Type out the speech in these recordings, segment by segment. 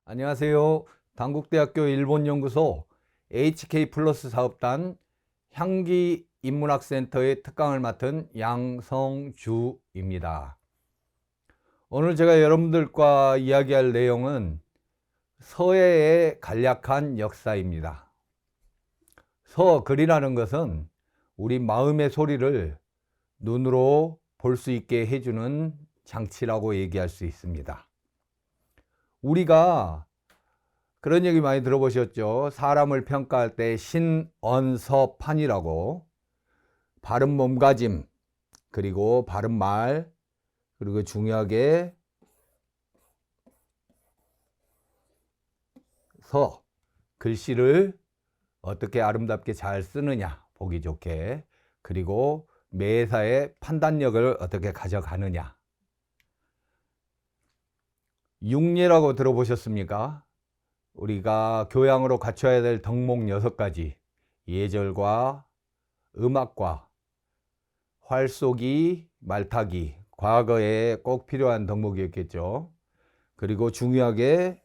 안녕하세요. 단국대학교 일본연구소 HK플러스 사업단 향기인문학센터의 특강을 맡은 양성주입니다. 오늘 제가 여러분들과 이야기할 내용은 서예의 간략한 역사입니다. 서글이라는 것은 우리 마음의 소리를 눈으로 볼 수 있게 해주는 장치라고 얘기할 수 있습니다. 우리가 그런 얘기 많이 들어보셨죠? 사람을 평가할 때 신언서판이라고 바른 몸가짐, 그리고 바른 말, 그리고 중요하게 글씨를 어떻게 아름답게 잘 쓰느냐, 보기 좋게, 그리고 매사의 판단력을 어떻게 가져가느냐. 육예라고 들어보셨습니까? 우리가 교양으로 갖춰야 될 덕목 6가지, 예절과 음악과 활쏘기, 말타기, 과거에 꼭 필요한 덕목이었겠죠. 그리고 중요하게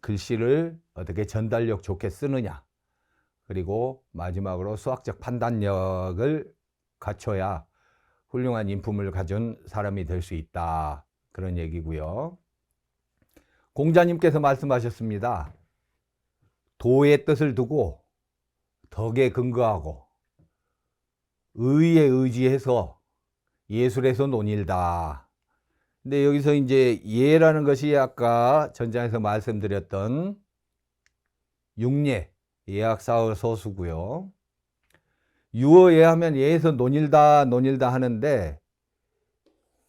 글씨를 어떻게 전달력 좋게 쓰느냐, 그리고 마지막으로 수학적 판단력을 갖춰야 훌륭한 인품을 가진 사람이 될 수 있다, 그런 얘기고요. 공자님께서 말씀하셨습니다. 도의 뜻을 두고 덕에 근거하고 의에 의지해서 예술에서 논일다. 근데 여기서 이제 예라는 것이 아까 전장에서 말씀드렸던 육예, 예학사의 소수고요. 유어예 하면 예에서 논일다 하는데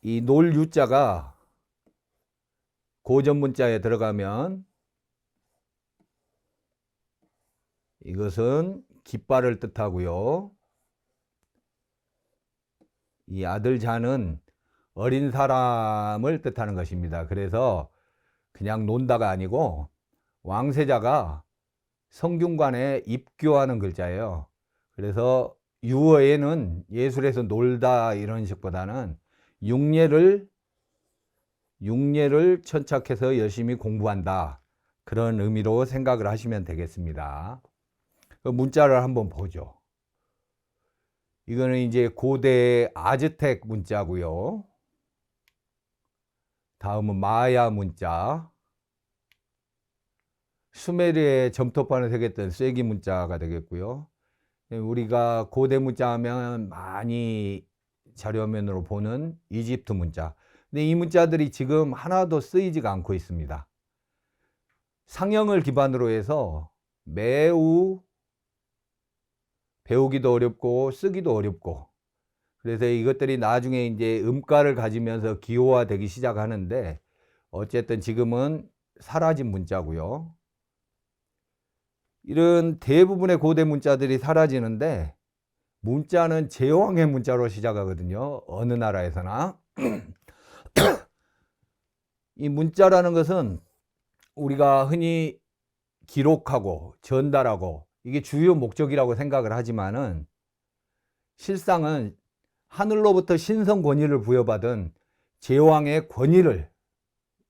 이 놀유자가 고전문자에 들어가면 이것은 깃발을 뜻하고요. 이 아들자는 어린 사람을 뜻하는 것입니다. 그래서 그냥 논다가 아니고 왕세자가 성균관에 입교하는 글자예요. 그래서 유어에는 예술에서 놀다 이런 식보다는 육예를 천착해서 열심히 공부한다, 그런 의미로 생각을 하시면 되겠습니다. 문자를 한번 보죠. 이거는 이제 고대 아즈텍 문자고요. 다음은 마야 문자, 수메르의 점토판을 새겼던 쐐기 문자가 되겠고요. 우리가 고대 문자 하면 많이 자료면으로 보는 이집트 문자. 근데 이 문자들이 지금 하나도 쓰이지가 않고 있습니다. 상형을 기반으로 해서 매우 배우기도 어렵고 쓰기도 어렵고, 그래서 이것들이 나중에 이제 음가를 가지면서 기호화되기 시작하는데 어쨌든 지금은 사라진 문자고요. 이런 대부분의 고대 문자들이 사라지는데 문자는 제왕의 문자로 시작하거든요. 어느 나라에서나. 이 문자라는 것은 우리가 흔히 기록하고 전달하고 이게 주요 목적이라고 생각을 하지만은 실상은 하늘로부터 신성 권위를 부여받은 제왕의 권위를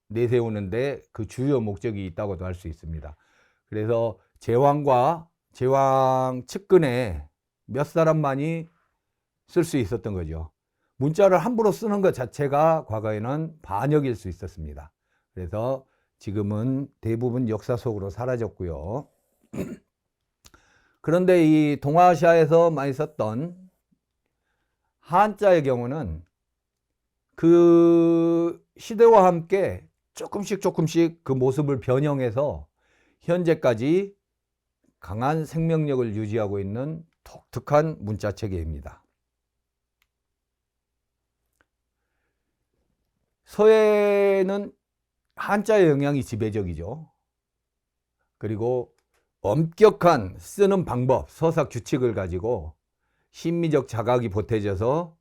내세우는데 그 주요 목적이 있다고도 할 수 있습니다. 그래서 제왕과 제왕 측근에 몇 사람만이 쓸 수 있었던 거죠. 문자를 함부로 쓰는 것 자체가 과거에는 반역일 수 있었습니다. 그래서 지금은 대부분 역사 속으로 사라졌고요. 그런데 이 동아시아에서 많이 썼던 한자의 경우는 그 시대와 함께 조금씩 그 모습을 변형해서 현재까지 강한 생명력을 유지하고 있는 독특한 문자 체계입니다. 서예는 한자의 영향이 지배적이죠. 그리고 엄격한 쓰는 방법, 서사 규칙을 가지고 심미적 자각이 보태져서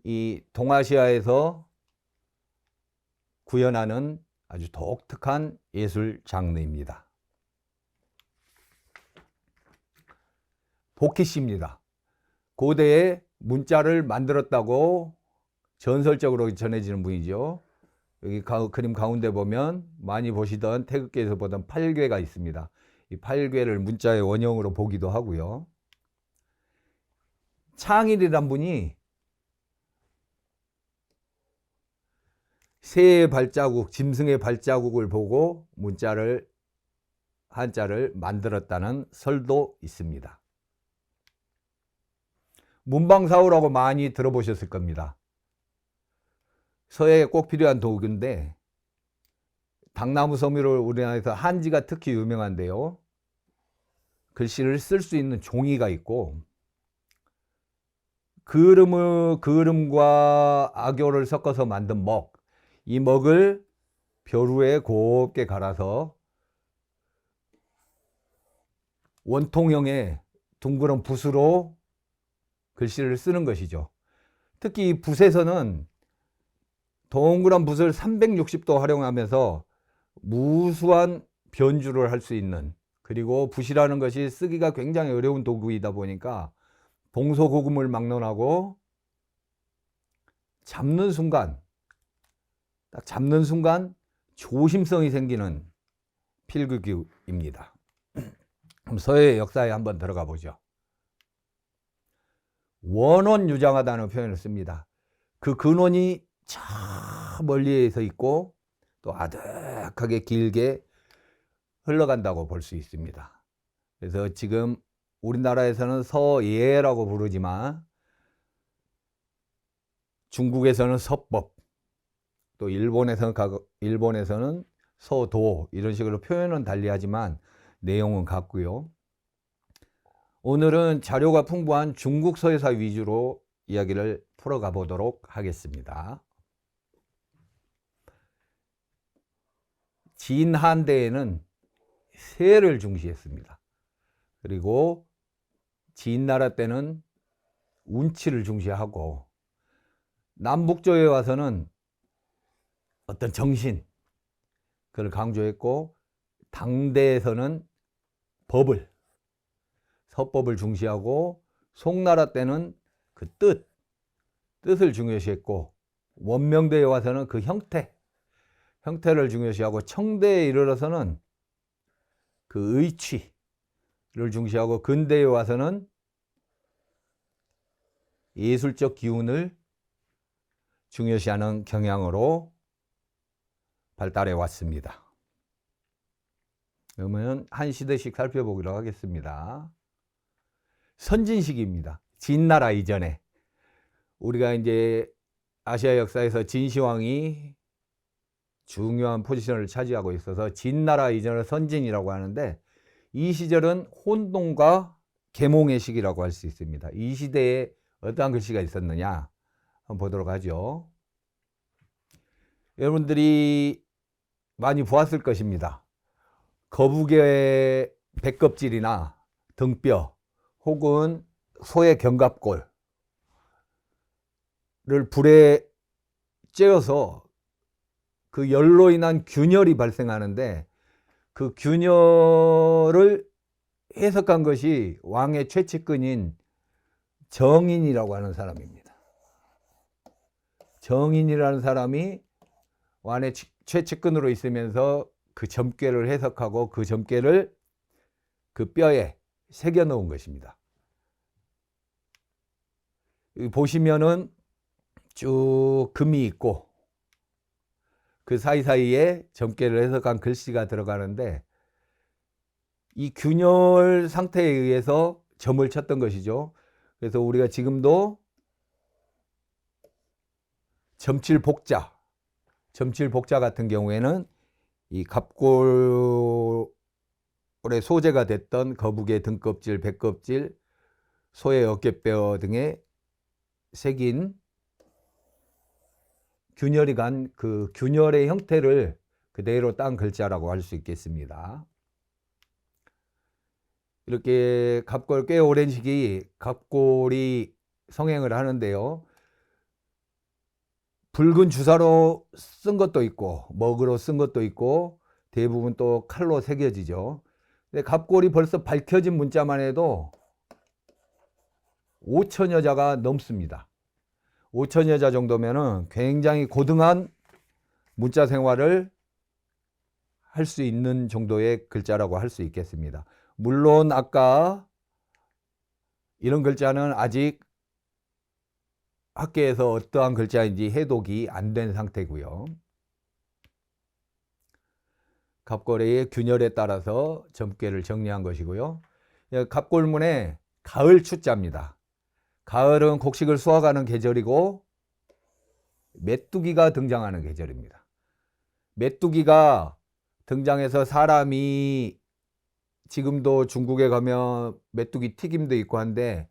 이 동아시아에서 구현하는 아주 독특한 예술 장르입니다. 보키시입니다. 고대에 문자를 만들었다고 전설적으로 전해지는 분이죠. 여기 그림 가운데 보면 많이 보시던 태극기에서 보던 8궤가 있습니다. 이 8궤를 문자의 원형으로 보기도 하고요. 창일이란 분이 새의 발자국, 짐승의 발자국을 보고 한자를 만들었다는 설도 있습니다. 문방사호라고 많이 들어보셨을 겁니다. 서예에 꼭 필요한 도구인데 당나무 섬유로 우리나라에서 한지가 특히 유명한데요. 글씨를 쓸 수 있는 종이가 있고 그름과 악교를 섞어서 만든 먹, 이 먹을 벼루에 곱게 갈아서 원통형의 둥그런 붓으로 글씨를 쓰는 것이죠. 특히 이 붓에서는 동그란 붓을 360도 활용하면서 무수한 변주를 할 수 있는, 그리고 붓이라는 것이 쓰기가 굉장히 어려운 도구이다 보니까 동서고금을 막론하고 딱 잡는 순간 조심성이 생기는 필기구입니다. 그럼 서예의 역사에 한번 들어가 보죠. 원원유장하다는 표현을 씁니다. 그 근원이 저 멀리에서 있고 또 아득하게 길게 흘러간다고 볼 수 있습니다. 그래서 지금 우리나라에서는 서예라고 부르지만 중국에서는 서법, 또 일본에서는 서도, 이런 식으로 표현은 달리하지만 내용은 같고요. 오늘은 자료가 풍부한 중국 서예사 위주로 이야기를 풀어가 보도록 하겠습니다. 진한대에는 세를 중시했습니다. 그리고 진나라 때는 운치를 중시하고, 남북조에 와서는 어떤 정신, 그걸 강조했고, 당대에서는 서법을 중시하고, 송나라 때는 그 뜻을 중요시했고, 원명대에 와서는 그 형태를 중요시하고, 청대에 이르러서는 그 의취를 중시하고, 근대에 와서는 예술적 기운을 중요시하는 경향으로 발달해 왔습니다. 그러면 한 시대씩 살펴보기로 하겠습니다. 선진시기입니다. 진나라 이전에 우리가 이제 아시아 역사에서 진시황이 중요한 포지션을 차지하고 있어서 진나라 이전을 선진이라고 하는데, 이 시절은 혼동과 계몽의 시기라고 할 수 있습니다. 이 시대에 어떠한 글씨가 있었느냐 한번 보도록 하죠. 여러분들이 많이 보았을 것입니다. 거북의 배껍질이나 등뼈 혹은 소의 견갑골을 불에 쬐어서 그 열로 인한 균열이 발생하는데, 그 균열을 해석한 것이 왕의 최측근인 정인이라고 하는 사람입니다. 정인이라는 사람이 왕의 최측근으로 있으면서 그 점괘를 해석하고 그 점괘를 그 뼈에 새겨 놓은 것입니다. 여기 보시면은 쭉 금이 있고 그 사이사이에 점괘를 해석한 글씨가 들어가는데, 이 균열 상태에 의해서 점을 쳤던 것이죠. 그래서 우리가 지금도 점칠복자 같은 경우에는 이 갑골의 소재가 됐던 거북의 등껍질, 배껍질, 소의 어깨뼈 등에 새긴 균열이 간 그 균열의 형태를 그대로 딴 글자라고 할 수 있겠습니다. 이렇게 갑골 꽤 오랜 시기 갑골이 성행을 하는데요. 붉은 주사로 쓴 것도 있고 먹으로 쓴 것도 있고 대부분 또 칼로 새겨지죠. 근데 갑골이 벌써 밝혀진 문자만 해도 5천여 자가 넘습니다. 5천여 자 정도면은 굉장히 고등한 문자 생활을 할 수 있는 정도의 글자라고 할 수 있겠습니다. 물론 아까 이런 글자는 아직 학계에서 어떠한 글자인지 해독이 안 된 상태고요. 갑골의 균열에 따라서 점괘를 정리한 것이고요. 갑골문에 가을 추자입니다. 가을은 곡식을 수확하는 계절이고 메뚜기가 등장하는 계절입니다. 메뚜기가 등장해서 사람이 지금도 중국에 가면 메뚜기 튀김도 있고 한데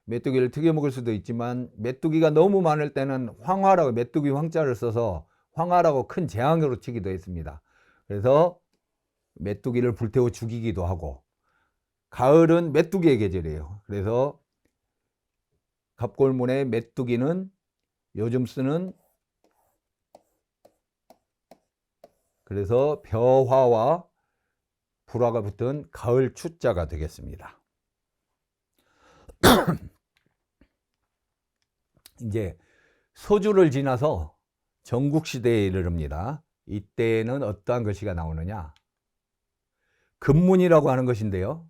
메뚜기를 튀겨 먹을 수도 있지만 메뚜기가 너무 많을 때는 황화라고 메뚜기 황자를 써서 황화라고 큰 재앙으로 치기도 했습니다. 그래서 메뚜기를 불태워 죽이기도 하고 가을은 메뚜기의 계절이에요. 그래서 갑골문의 메뚜기는 요즘 쓰는 그래서 벼화와 불화가 붙은 가을 추자가 되겠습니다. 이제 서주를 지나서 전국시대에 이르릅니다. 이때는 어떠한 글씨가 나오느냐? 금문이라고 하는 것인데요.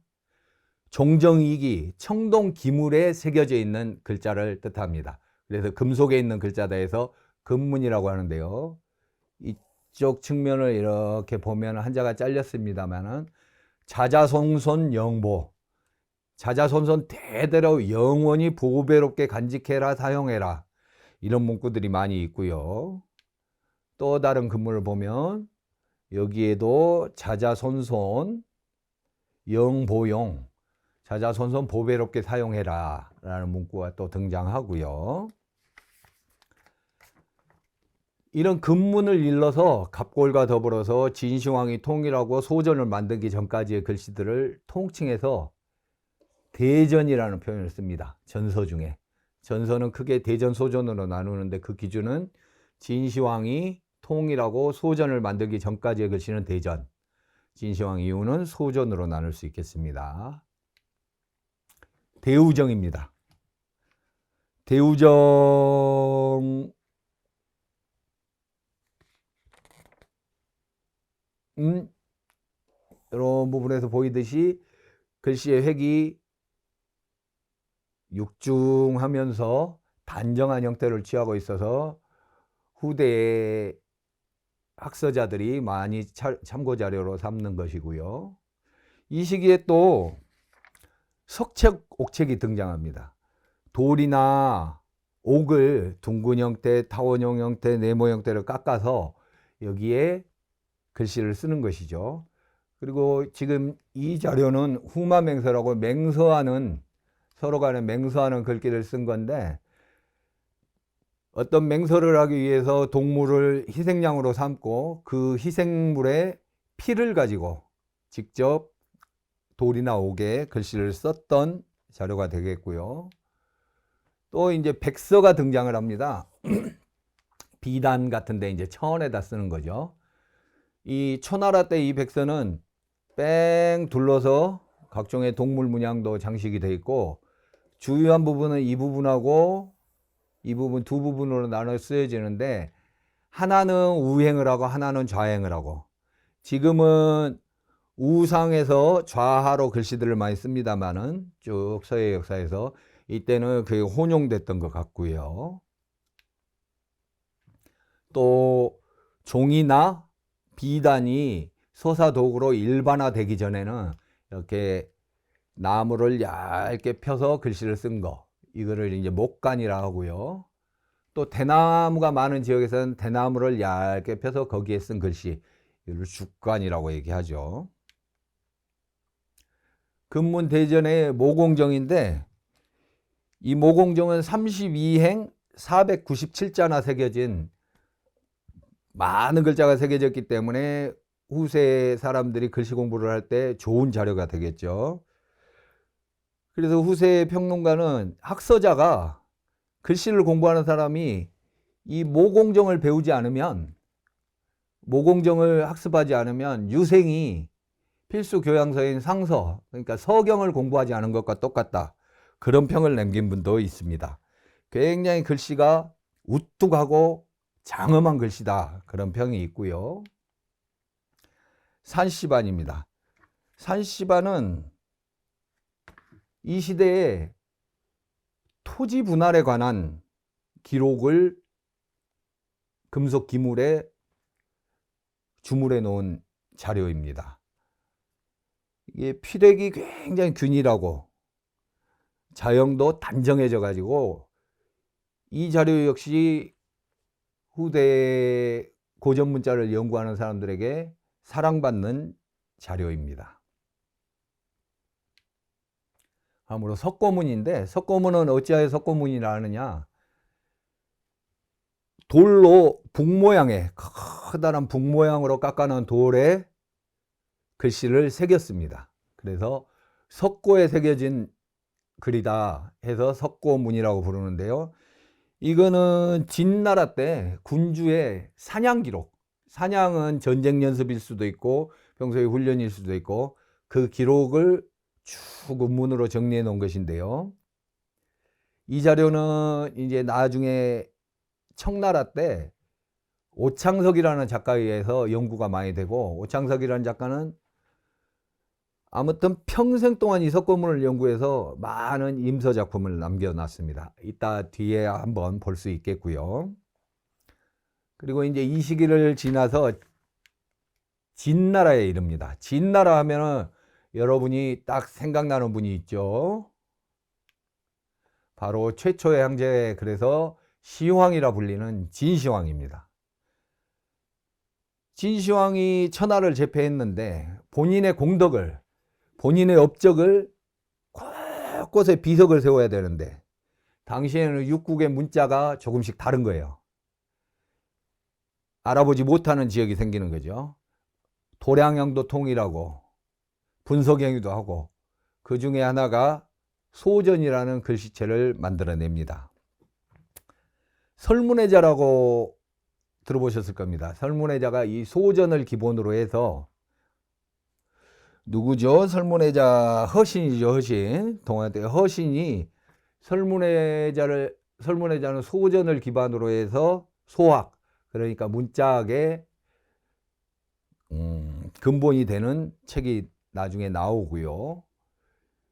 종정이기, 청동 기물에 새겨져 있는 글자를 뜻합니다. 그래서 금속에 있는 글자다 해서 금문이라고 하는데요. 이쪽 측면을 이렇게 보면 한자가 잘렸습니다만은 자자손손 영보, 자자손손 대대로 영원히 보배롭게 간직해라 사용해라 이런 문구들이 많이 있고요. 또 다른 금문을 보면 여기에도 자자손손 영보용, 자자손손 보배롭게 사용해라 라는 문구가 또 등장하고요. 이런 금문을 일러서 갑골과 더불어서 진시황이 통일하고 소전을 만들기 전까지의 글씨들을 통칭해서 대전이라는 표현을 씁니다. 전서 중에. 전서는 크게 대전, 소전으로 나누는데 그 기준은 진시황이 통일하고 소전을 만들기 전까지의 글씨는 대전, 진시황 이후는 소전으로 나눌 수 있겠습니다. 대우정입니다. 대우정 이런 부분에서 보이듯이 글씨의 획이 육중하면서 단정한 형태를 취하고 있어서 후대의 학서자들이 많이 참고 자료로 삼는 것이고요. 이 시기에 또 석책, 옥책이 등장합니다. 돌이나 옥을 둥근 형태, 타원형 형태, 네모 형태를 깎아서 여기에 글씨를 쓰는 것이죠. 그리고 지금 이 자료는 후마맹서라고 맹서하는 서로 간에 맹서하는 글귀를 쓴 건데 어떤 맹서를 하기 위해서 동물을 희생양으로 삼고 그 희생물의 피를 가지고 직접 돌이나 옥에 글씨를 썼던 자료가 되겠고요. 또 이제 백서가 등장을 합니다. 비단 같은데 이제 천에다 쓰는 거죠. 이 초나라 때 이 백서는 뺑 둘러서 각종의 동물 문양도 장식이 되어 있고 주요한 부분은 이 부분하고 이 부분 두 부분으로 나눠 쓰여지는데 하나는 우행을 하고 하나는 좌행을 하고 지금은 우상에서 좌하로 글씨들을 많이 씁니다만은 쭉 서예 역사에서 이때는 그게 혼용됐던 것 같고요. 또 종이나 비단이 서사도구로 일반화되기 전에는 이렇게 나무를 얇게 펴서 글씨를 쓴 거, 이거를 이제 목간이라 하고요. 또 대나무가 많은 지역에서는 대나무를 얇게 펴서 거기에 쓴 글씨, 이걸 죽간이라고 얘기하죠. 금문 대전의 모공정인데 이 모공정은 32행 497자나 새겨진 많은 글자가 새겨졌기 때문에 후세 사람들이 글씨 공부를 할 때 좋은 자료가 되겠죠. 그래서 후세 평론가는 학서자가 글씨를 공부하는 사람이 이 모공정을 배우지 않으면, 모공정을 학습하지 않으면 유생이 필수 교양서인 상서, 그러니까 서경을 공부하지 않은 것과 똑같다, 그런 평을 남긴 분도 있습니다. 굉장히 글씨가 우뚝하고 장엄한 글씨다, 그런 평이 있고요. 산시반입니다. 산시반은 이 시대에 토지 분할에 관한 기록을 금속 기물에 주물해 놓은 자료입니다. 이게 피력이 굉장히 균일하고 자형도 단정해져 가지고 이 자료 역시 후대 고전 문자를 연구하는 사람들에게 사랑받는 자료입니다. 다음으로 석고문인데, 석고문은 어찌하여 석고문이라 하느냐, 돌로 북 모양의 커다란 북 모양으로 깎아놓은 돌에 글씨를 새겼습니다. 그래서 석고에 새겨진 글이다 해서 석고문이라고 부르는데요. 이거는 진나라 때 군주의 사냥 기록, 사냥은 전쟁 연습일 수도 있고 평소에 훈련일 수도 있고, 그 기록을 쭉 문으로 정리해 놓은 것인데요. 이 자료는 이제 나중에 청나라 때 오창석이라는 작가에 의해서 연구가 많이 되고, 오창석이라는 작가는 아무튼 평생 동안 이 석고문을 연구해서 많은 임서 작품을 남겨놨습니다. 이따 뒤에 한번 볼 수 있겠고요. 그리고 이제 이 시기를 지나서 진나라에 이릅니다. 진나라 하면은 여러분이 딱 생각나는 분이 있죠. 바로 최초의 황제, 그래서 시황이라 불리는 진시황입니다. 진시황이 천하를 제패했는데 본인의 공덕을, 본인의 업적을 곳곳에 비석을 세워야 되는데, 당시에는 육국의 문자가 조금씩 다른 거예요. 알아보지 못하는 지역이 생기는 거죠. 도량형도 통일하고 분석행위도 하고, 그 중에 하나가 소전이라는 글씨체를 만들어냅니다. 설문해자라고 들어보셨을 겁니다. 설문해자가 이 소전을 기본으로 해서, 누구죠? 설문해자 허신이죠. 허신. 동아때 허신이 설문해자는 소전을 기반으로 해서 소학, 그러니까 문자학의 근본이 되는 책이 나중에 나오고요.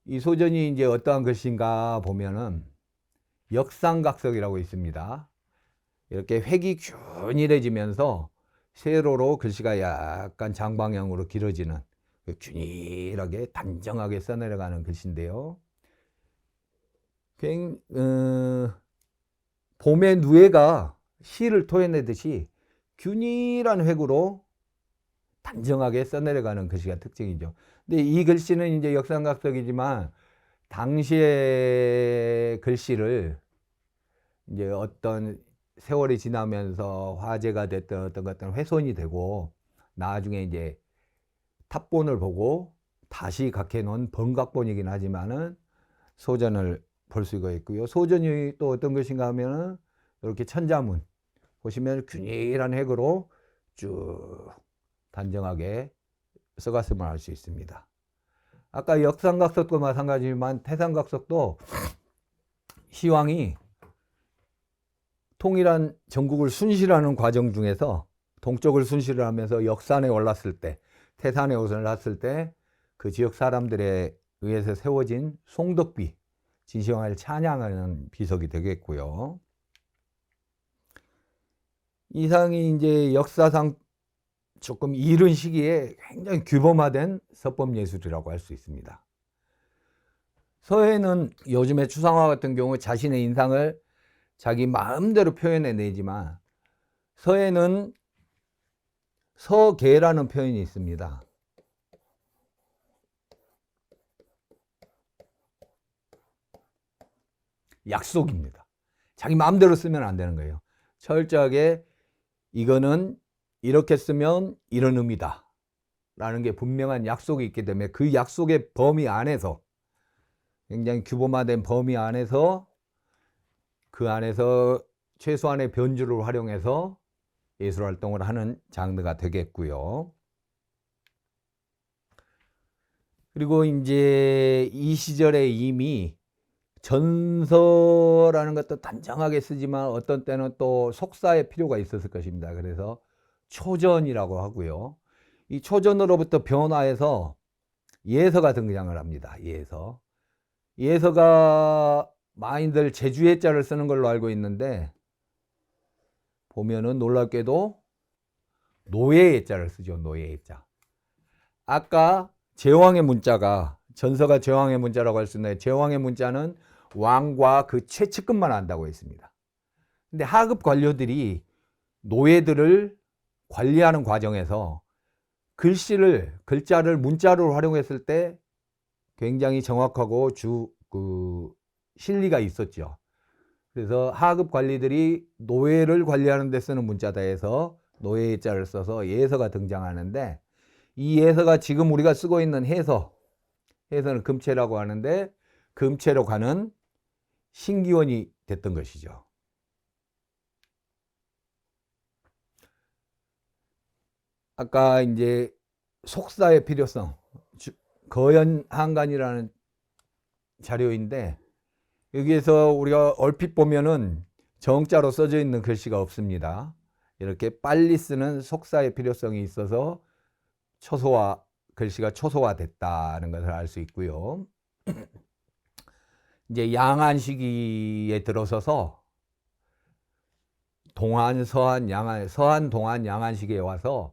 이 소전이 이제 어떠한 글씨인가 보면은 역상각석이라고 있습니다. 이렇게 획이 균일해지면서 세로로 글씨가 약간 장방향으로 길어지는, 균일하게 단정하게 써내려가는 글씨인데요. 봄의 누에가 시를 토해내듯이 균일한 획으로 단정하게 써내려가는 글씨가 특징이죠. 근데 이 글씨는 이제 역삼각석이지만 당시의 글씨를 이제 어떤 세월이 지나면서 화제가 됐던 어떤 것들은 훼손이 되고, 나중에 이제 탑본을 보고 다시 각해 놓은 번각본이긴 하지만은 소전을 볼 수가 있고요. 소전이 또 어떤 것인가 하면은 이렇게 천자문 보시면 균일한 획으로 쭉 단정하게 써갔음을 알 수 있습니다. 아까 역삼각석도 마찬가지지만 태삼각석도 시황이 통일한 전국을 순실하는 과정 중에서 동쪽을 순실을 하면서 역산에 올랐을 때, 태산에 올랐을 때 그 지역 사람들에 의해서 세워진 송덕비, 진시황을 찬양하는 비석이 되겠고요. 이상이 이제 역사상 조금 이른 시기에 굉장히 규범화된 서법예술이라고 할 수 있습니다. 서해는 요즘에 추상화 같은 경우 자신의 인상을 자기 마음대로 표현해내지만, 서해는 서계라는 표현이 있습니다. 약속입니다. 자기 마음대로 쓰면 안 되는 거예요. 철저하게 이거는 이렇게 쓰면 이런 의미다 라는 게 분명한 약속이 있기 때문에, 그 약속의 범위 안에서, 굉장히 규범화된 범위 안에서, 그 안에서 최소한의 변주를 활용해서 예술활동을 하는 장르가 되겠고요. 그리고 이제 이 시절에 이미 전서라는 것도 단정하게 쓰지만 어떤 때는 또 속사의 필요가 있었을 것입니다. 그래서 초전이라고 하고요. 이 초전으로부터 변화해서 예서가 등장을 합니다. 예서. 예서가 많이들 제주의 자를 쓰는 걸로 알고 있는데 보면은 놀랍게도 노예의 자를 쓰죠. 노예의 자. 아까 제왕의 문자가 전서가 제왕의 문자라고 할 수 있는데 제왕의 문자는 왕과 그 최측근만 안다고 했습니다. 근데 하급 관료들이 노예들을 관리하는 과정에서 글자를 문자로 활용했을 때 굉장히 정확하고 실리가 있었죠. 그래서 하급 관리들이 노예를 관리하는 데 쓰는 문자다 해서 노예의 자를 써서 예서가 등장하는데 이 예서가 지금 우리가 쓰고 있는 해서는 금체라고 하는데 금체로 가는 신기원이 됐던 것이죠. 아까 이제 속사의 필요성, 거연한간이라는 자료인데 여기에서 우리가 얼핏 보면은 정자로 써져 있는 글씨가 없습니다. 이렇게 빨리 쓰는 속사의 필요성이 있어서 글씨가 초소화됐다는 것을 알 수 있고요. 이제 양안 시기에 들어서서 동안, 서한, 양안, 서한, 동안, 양안 시기에 와서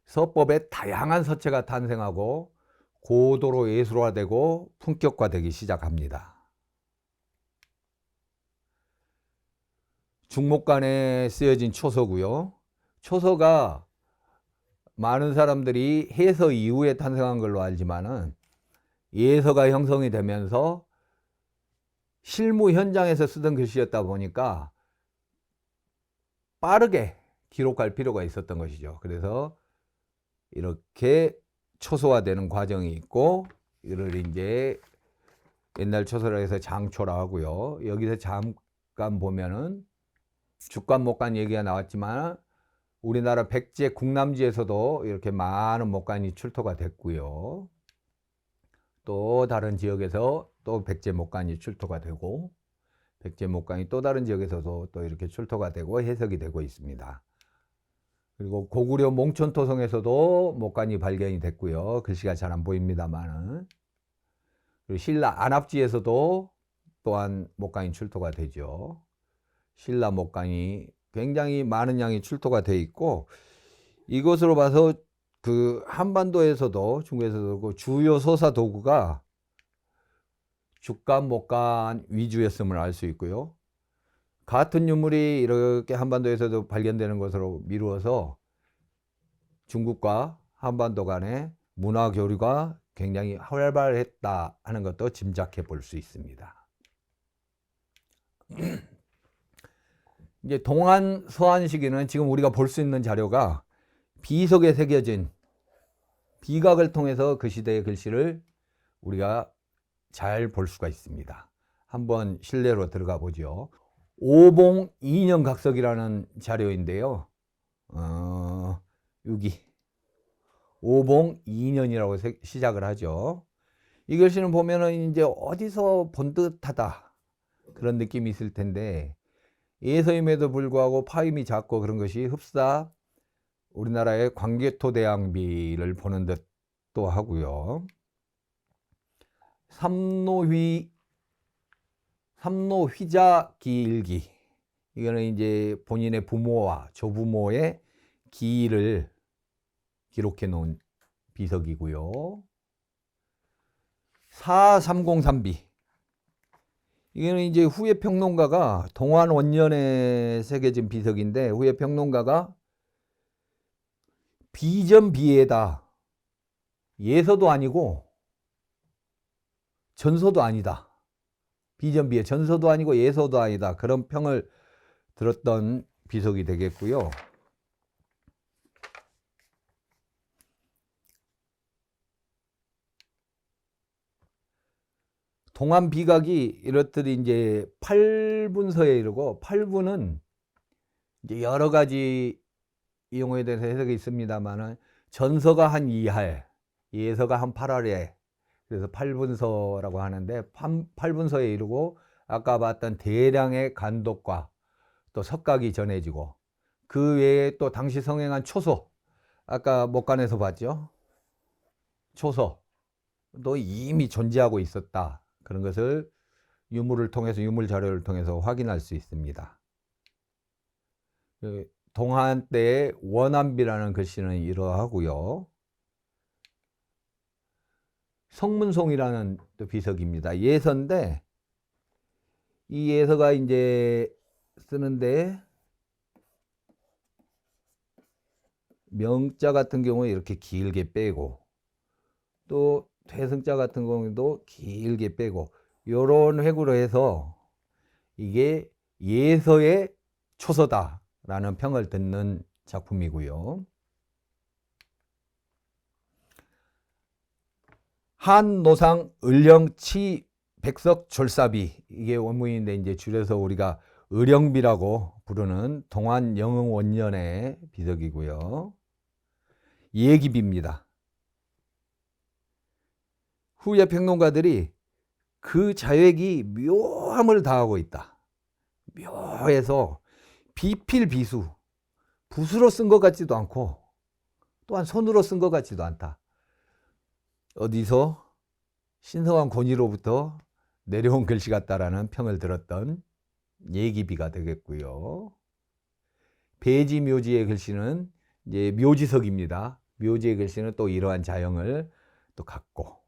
서법에 다양한 서체가 탄생하고 고도로 예술화되고 품격화되기 시작합니다. 중목간에 쓰여진 초서고요. 초서가 많은 사람들이 해서 이후에 탄생한 걸로 알지만은 예서가 형성이 되면서 실무 현장에서 쓰던 글씨였다 보니까 빠르게 기록할 필요가 있었던 것이죠. 그래서 이렇게 초소화되는 과정이 있고 이를 이제 옛날 초소라 해서 장초라 하고요. 여기서 잠깐 보면은 죽간 목간 얘기가 나왔지만 우리나라 백제 국남지에서도 이렇게 많은 목간이 출토가 됐고요. 또 다른 지역에서 또 백제 목간이 출토가 되고 백제 목간이 또 다른 지역에서도 또 이렇게 출토가 되고 해석이 되고 있습니다. 그리고 고구려 몽촌토성에서도 목간이 발견이 됐고요. 글씨가 잘 안 보입니다만은. 그리고 신라 안압지에서도 또한 목간이 출토가 되죠. 신라 목간이 굉장히 많은 양이 출토가 돼 있고 이것으로 봐서 그 한반도에서도 중국에서도 그 주요 소사 도구가 죽간 목간 위주였음을 알 수 있고요. 같은 유물이 이렇게 한반도에서도 발견되는 것으로 미루어서 중국과 한반도 간의 문화 교류가 굉장히 활발했다 하는 것도 짐작해 볼 수 있습니다. 이제 동안 서한 시기는 지금 우리가 볼 수 있는 자료가 비석에 새겨진 비각을 통해서 그 시대의 글씨를 우리가 잘 볼 수가 있습니다. 한번 실내로 들어가 보죠. 오봉 2년 각석이라는 자료인데요. 여기 오봉 2년이라고 시작을 하죠. 이 글씨는 보면은 이제 어디서 본 듯하다 그런 느낌이 있을 텐데 예서임에도 불구하고 파임이 작고 그런 것이 흡사 우리나라의 광개토대왕비를 보는 듯도 하고요. 삼노휘자기일기 이거는 이제 본인의 부모와 조부모의 기일을 기록해 놓은 비석이고요. 4303비 이거는 이제 후에 평론가가 동안 원년에 새겨진 비석인데 후에 평론가가 비전비에다 예서도 아니고 전서도 아니다. 비전비에 전서도 아니고 예서도 아니다. 그런 평을 들었던 비석이 되겠고요. 동안 비각이 이렇듯이 이제 8분서에 이르고 8분은 이제 여러 가지 이용에 대해서 해석이 있습니다만은 전서가 한 2할, 예서가 한 8할에 그래서 팔분서라고 하는데, 팔분서에 이르고 아까 봤던 대량의 간독과 또 석각이 전해지고, 그 외에 또 당시 성행한 초소, 아까 목간에서 봤죠. 초소도 이미 존재하고 있었다. 그런 것을 유물을 통해서, 유물 자료를 통해서 확인할 수 있습니다. 동한 때의 원암비라는 글씨는 이러하고요. 성문송이라는 또 비석입니다. 예서인데, 이 예서가 이제 쓰는데, 명자 같은 경우에 이렇게 길게 빼고, 또 퇴성자 같은 경우도 길게 빼고, 요런 획으로 해서 이게 예서의 초서다라는 평을 듣는 작품이고요. 한노상 을령치 백석 졸사비, 이게 원문인데 이제 줄여서 우리가 을영비라고 부르는 동안 영흥 원년의 비석이고요. 예기비입니다. 후에 평론가들이 그 자획이 묘함을 다하고 있다. 묘해서 비필비수, 붓으로 쓴 것 같지도 않고 또한 손으로 쓴 것 같지도 않다. 어디서 신성한 권위로부터 내려온 글씨 같다라는 평을 들었던 예기비가 되겠고요. 배지묘지의 글씨는 이제 묘지석입니다. 묘지의 글씨는 또 이러한 자형을 또 갖고,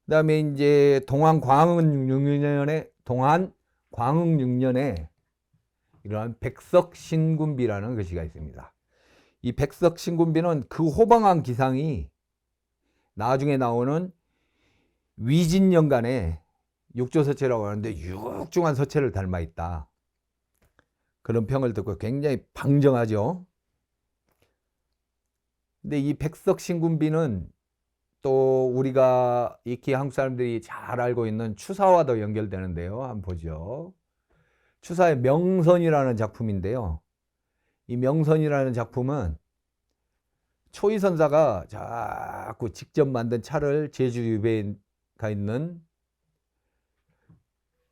그다음에 이제 동안 광흥 6년에 이러한 백석신군비라는 글씨가 있습니다. 이 백석신군비는 그 호방한 기상이 나중에 나오는 위진년간의 육조서체라고 하는데 육중한 서체를 닮아 있다. 그런 평을 듣고 굉장히 방정하죠. 근데 이 백석신군비는 또 우리가 익히 한국 사람들이 잘 알고 있는 추사와도 연결되는데요. 한번 보죠. 추사의 명선이라는 작품인데요. 이 명선이라는 작품은 초이선사가 자꾸 직접 만든 차를 제주 유배에 가 있는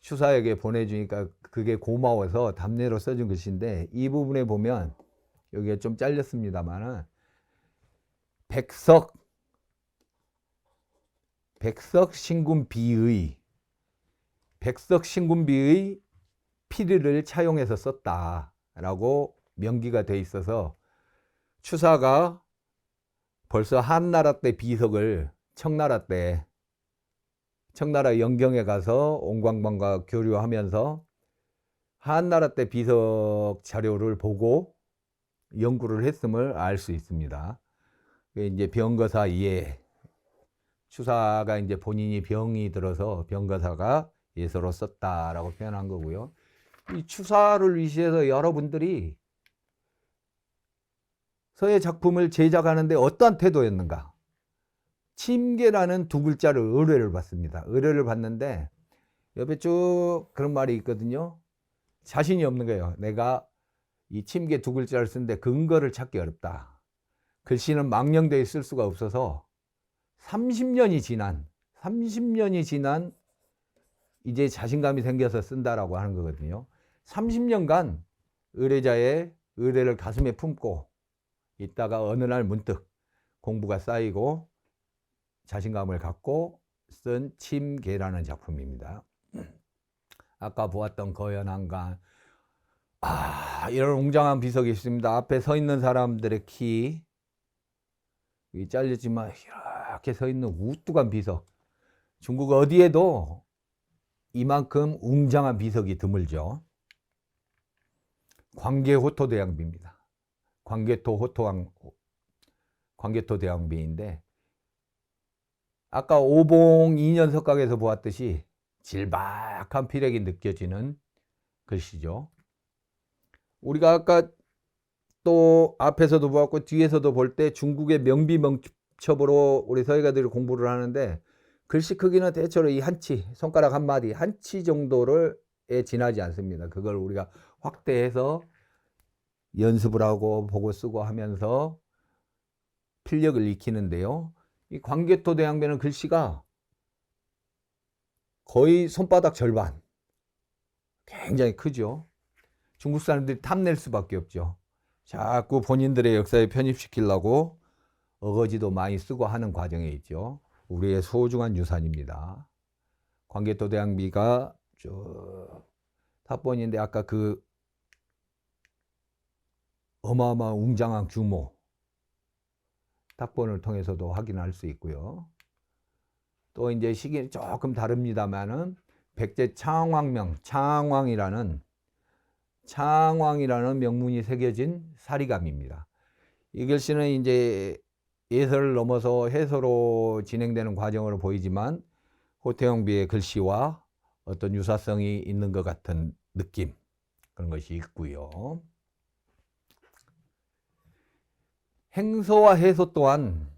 추사에게 보내주니까 그게 고마워서 답례로 써준 글씨인데, 이 부분에 보면 여기가 좀 잘렸습니다만은 백석신군비의 피리를 차용해서 썼다라고 명기가 돼 있어서 추사가 벌써 한나라 때 비석을 청나라 영경에 가서 옹광방과 교류하면서 한나라 때 비석 자료를 보고 연구를 했음을 알 수 있습니다. 이제 병거사 이해, 추사가 이제 본인이 병이 들어서 병거사가 예서로 썼다라고 표현한 거고요. 이 추사를 위시해서 여러분들이 서예 작품을 제작하는데 어떠한 태도였는가? 침계라는 두 글자를 의뢰를 받습니다. 의뢰를 받는데 옆에 쭉 그런 말이 있거든요. 자신이 없는 거예요. 내가 이 침계 두 글자를 쓰는데 근거를 찾기 어렵다. 글씨는 망령되어 쓸 수가 없어서 30년이 지난 이제 자신감이 생겨서 쓴다라고 하는 거거든요. 30년간 의뢰자의 의뢰를 가슴에 품고 있다가 어느 날 문득 공부가 쌓이고 자신감을 갖고 쓴 침계라는 작품입니다. 아까 보았던 거연한간, 이런 웅장한 비석이 있습니다. 앞에 서 있는 사람들의 키, 잘렸지만 이렇게 서 있는 우뚝한 비석. 중국 어디에도 이만큼 웅장한 비석이 드물죠. 광계호토대왕비입니다. 광계토대왕비인데, 아까 오봉 2년 석각에서 보았듯이 질박한 필액이 느껴지는 글씨죠. 우리가 아까 또 앞에서도 보았고 뒤에서도 볼 때 중국의 명비명첩으로 우리 서예가들이 공부를 하는데, 글씨 크기는 대체로 이 한치, 손가락 한마디, 한치 정도를 지나지 않습니다. 그걸 우리가 확대해서 연습을 하고 보고 쓰고 하면서 필력을 익히는데요. 이 광개토대왕비는 글씨가 거의 손바닥 절반. 굉장히 크죠. 중국 사람들이 탐낼 수밖에 없죠. 자꾸 본인들의 역사에 편입시키려고 어거지도 많이 쓰고 하는 과정에 있죠. 우리의 소중한 유산입니다. 광개토대왕비가 저 탑본인데 아까 그 어마어마한 웅장한 규모 탑본을 통해서도 확인할 수 있고요. 또 이제 시기는 조금 다릅니다만은 백제 창왕명 창왕이라는 명문이 새겨진 사리감입니다. 이 글씨는 이제 예설을 넘어서 해서로 진행되는 과정으로 보이지만 호태영비의 글씨와 어떤 유사성이 있는 것 같은 느낌 그런 것이 있고요. 행서와 해서 또한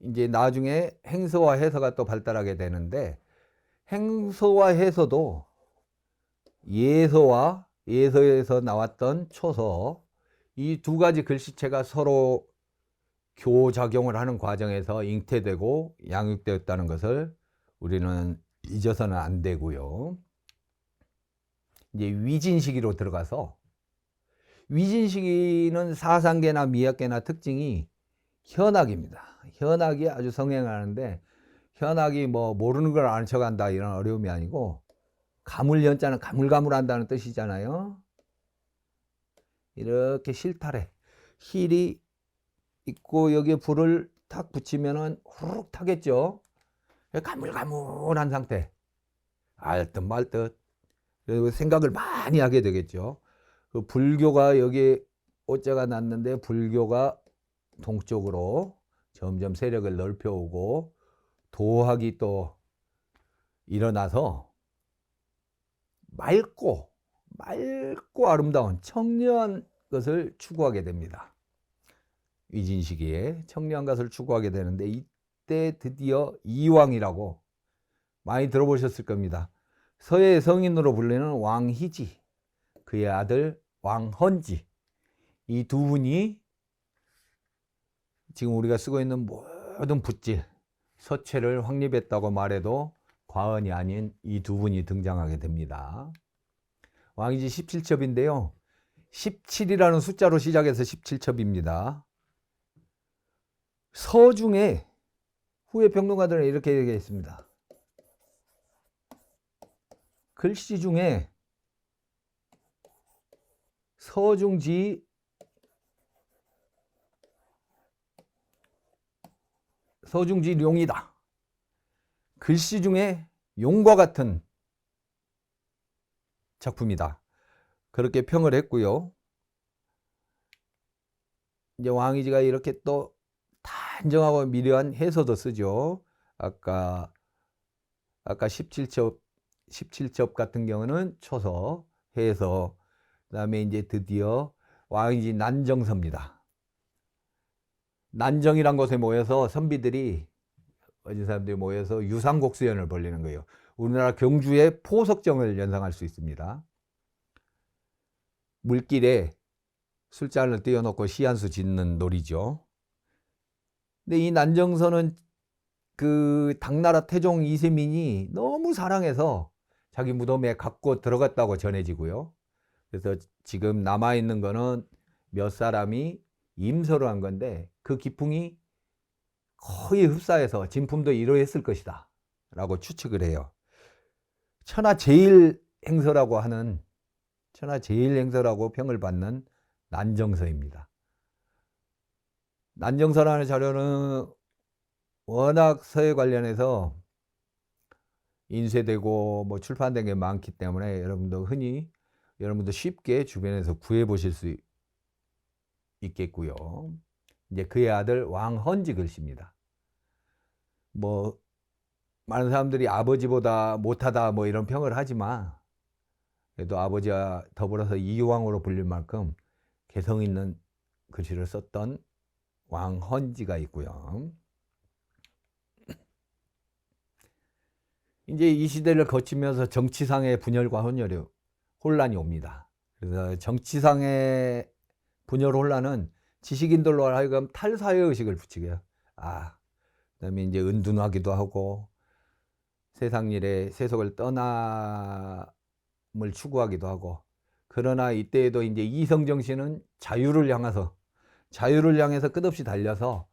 이제 나중에 행서와 해서가 또 발달하게 되는데 행서와 해서도 예서에서 나왔던 초서 이 두 가지 글씨체가 서로 교작용을 하는 과정에서 잉태되고 양육되었다는 것을 우리는 잊어서는 안 되고요. 이제 위진시기로 들어가서 위진시기는 사상계나 미학계나 특징이 현학입니다. 현학이 아주 성행하는데 현학이 뭐 모르는 걸 아는 척한다 이런 어려움이 아니고 가물연자는 가물가물한다는 뜻이잖아요. 이렇게 실타래 힐이 있고 여기에 불을 탁 붙이면은 후루룩 타겠죠. 가물가물한 상태. 알듯 말듯. 그리고 생각을 많이 하게 되겠죠. 그 불교가 여기에 오자가 났는데 불교가 동쪽으로 점점 세력을 넓혀오고 도학이 또 일어나서 맑고 아름다운 청려한 것을 추구하게 됩니다. 위진시기에 청려한 것을 추구하게 되는데 이때 드디어 이왕이라고 많이 들어보셨을 겁니다. 서예 성인으로 불리는 왕희지, 그의 아들 왕헌지, 이 두 분이 지금 우리가 쓰고 있는 모든 붓질, 서체를 확립했다고 말해도 과언이 아닌 이 두 분이 등장하게 됩니다. 왕희지 17첩인데요. 17이라는 숫자로 시작해서 17첩입니다. 서중에 후에 평론가들은 이렇게 얘기했습니다. 글씨 중에 서중지룡이다. 글씨 중에 용과 같은 작품이다. 그렇게 평을 했고요. 이제 왕희지가 이렇게 또 단정하고 미려한 해서도 쓰죠. 아까 17첩 같은 경우는 초서, 해서, 그다음에 이제 드디어 왕희지 난정서입니다. 난정이란 곳에 모여서 선비들이 어진 사람들이 모여서 유상곡수연을 벌리는 거예요. 우리나라 경주의 포석정을 연상할 수 있습니다. 물길에 술잔을 띄워놓고 시 한 수 짓는 놀이죠. 근데 이 난정서는 그 당나라 태종 이세민이 너무 사랑해서 자기 무덤에 갖고 들어갔다고 전해지고요. 그래서 지금 남아있는 거는 몇 사람이 임서로 한 건데 그 기풍이 거의 흡사해서 진품도 이러했을 것이다 라고 추측을 해요. 천하제일행서라고 평을 받는 난정서입니다. 난정서라는 자료는 워낙 서예 관련해서 인쇄되고 뭐 출판된 게 많기 때문에 여러분도 쉽게 주변에서 구해 보실 수 있겠고요. 이제 그의 아들 왕헌지 글씨입니다. 뭐 많은 사람들이 아버지보다 못하다 뭐 이런 평을 하지만 그래도 아버지와 더불어서 이왕으로 불릴 만큼 개성 있는 글씨를 썼던 왕헌지가 있고요. 이제 이 시대를 거치면서 정치상의 분열과 혼란이 옵니다. 그래서 정치상의 분열 혼란은 지식인들로 하여금 탈사회 의식을 붙이게 해요. 그다음에 이제 은둔하기도 하고 세상 일에 세속을 떠남을 추구하기도 하고, 그러나 이때에도 이제 이성 정신은 자유를 향해서 끝없이 달려서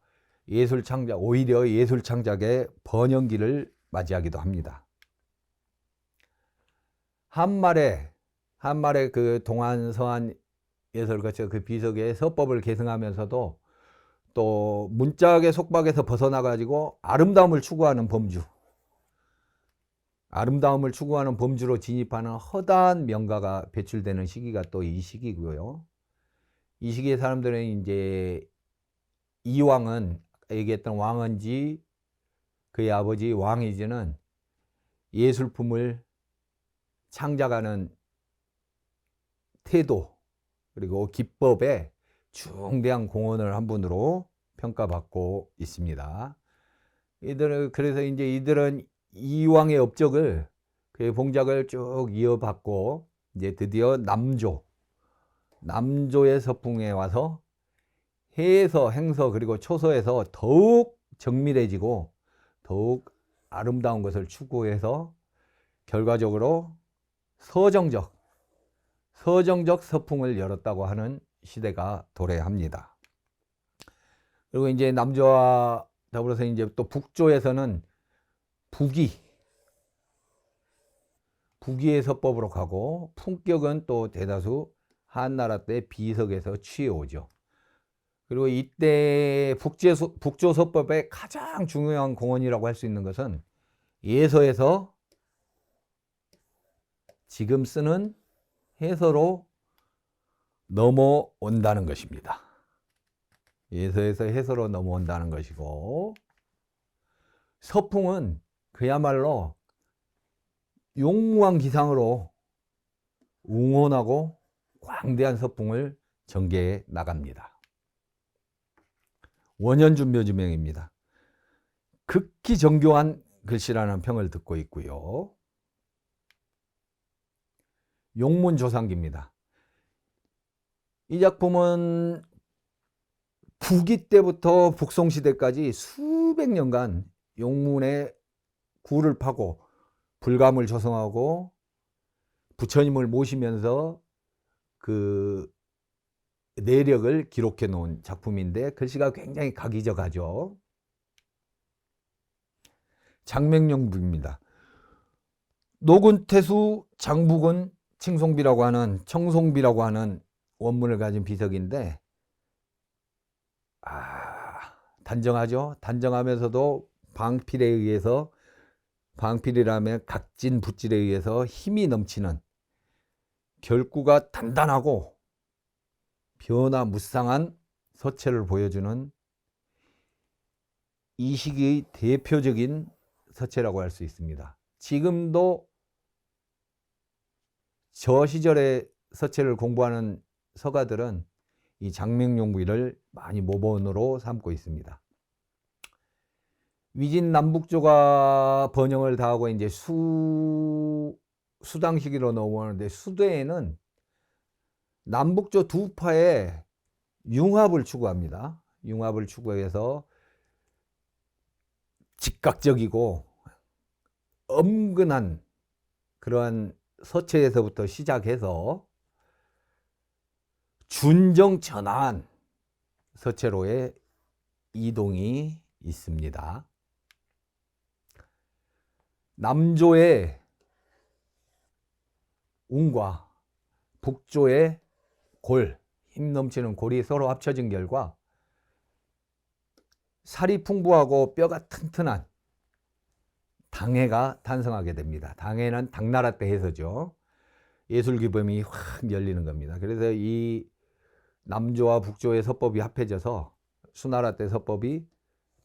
오히려 예술 창작의 번영기를 맞이하기도 합니다. 한말에 그 동안 서안 예술 거쳐 그 비석의 서법을 계승하면서도 또 문짝의 속박에서 벗어나 가지고 아름다움을 추구하는 범주로 진입하는 허다한 명가가 배출되는 시기가 또 이 시기고요. 이 시기에 사람들은 이제 이왕은, 얘기했던 왕은지 그의 아버지 왕이지는 예술품을 창작하는 태도 그리고 기법에 중대한 공헌을 한 분으로 평가받고 있습니다. 그래서 이제 이들은 이왕의 업적을, 그의 봉작을 쭉 이어받고 이제 드디어 남조의 서풍에 와서 해서, 행서 그리고 초서에서 더욱 정밀해지고 더욱 아름다운 것을 추구해서 결과적으로 서정적 서풍을 열었다고 하는 시대가 도래합니다. 그리고 이제 남조와 더불어서 이제 또 북조에서는 부기의 서법으로 가고, 품격은 또 대다수 한나라 때 비석에서 취해오죠. 그리고 이때 북조 서법의 가장 중요한 공헌이라고 할 수 있는 것은 예서에서 지금 쓰는 해서로 넘어온다는 것입니다. 예서에서 해서로 넘어온다는 것이고, 서풍은 그야말로 용무한 기상으로 웅원하고 광대한 서풍을 전개해 나갑니다. 원현준 묘지명입니다. 극히 정교한 글씨라는 평을 듣고 있고요. 용문조상기입니다. 이 작품은 부기 때부터 북송시대까지 수백 년간 용문의 구를 파고 불감을 조성하고 부처님을 모시면서 그 내력을 기록해 놓은 작품인데, 글씨가 굉장히 각이적하죠. 장맹용부입니다. 노근태수 장북은 청송비라고 하는 원문을 가진 비석인데, 단정하죠. 단정하면서도 방필이라면 각진 붓질에 의해서 힘이 넘치는, 결구가 단단하고 변화무쌍한 서체를 보여주는 이 시기의 대표적인 서체라고 할 수 있습니다. 지금도 저 시절의 서체를 공부하는 서가들은 이 장맹용부를 많이 모본으로 삼고 있습니다. 위진 남북조가 번영을 다하고 이제 수당 시기로 넘어오는데, 수대에는 남북조 두 파의 융합을 추구합니다. 융합을 추구해서 즉각적이고 엄근한 그러한 서체에서부터 시작해서 준정전환 서체로의 이동이 있습니다. 남조의 웅과 북조의 힘 넘치는 골이 서로 합쳐진 결과 살이 풍부하고 뼈가 튼튼한 당해가 탄생하게 됩니다. 당해는 당나라 때 해서죠. 예술 기범이 확 열리는 겁니다. 그래서 이 남조와 북조의 서법이 합해져서 수나라 때 서법이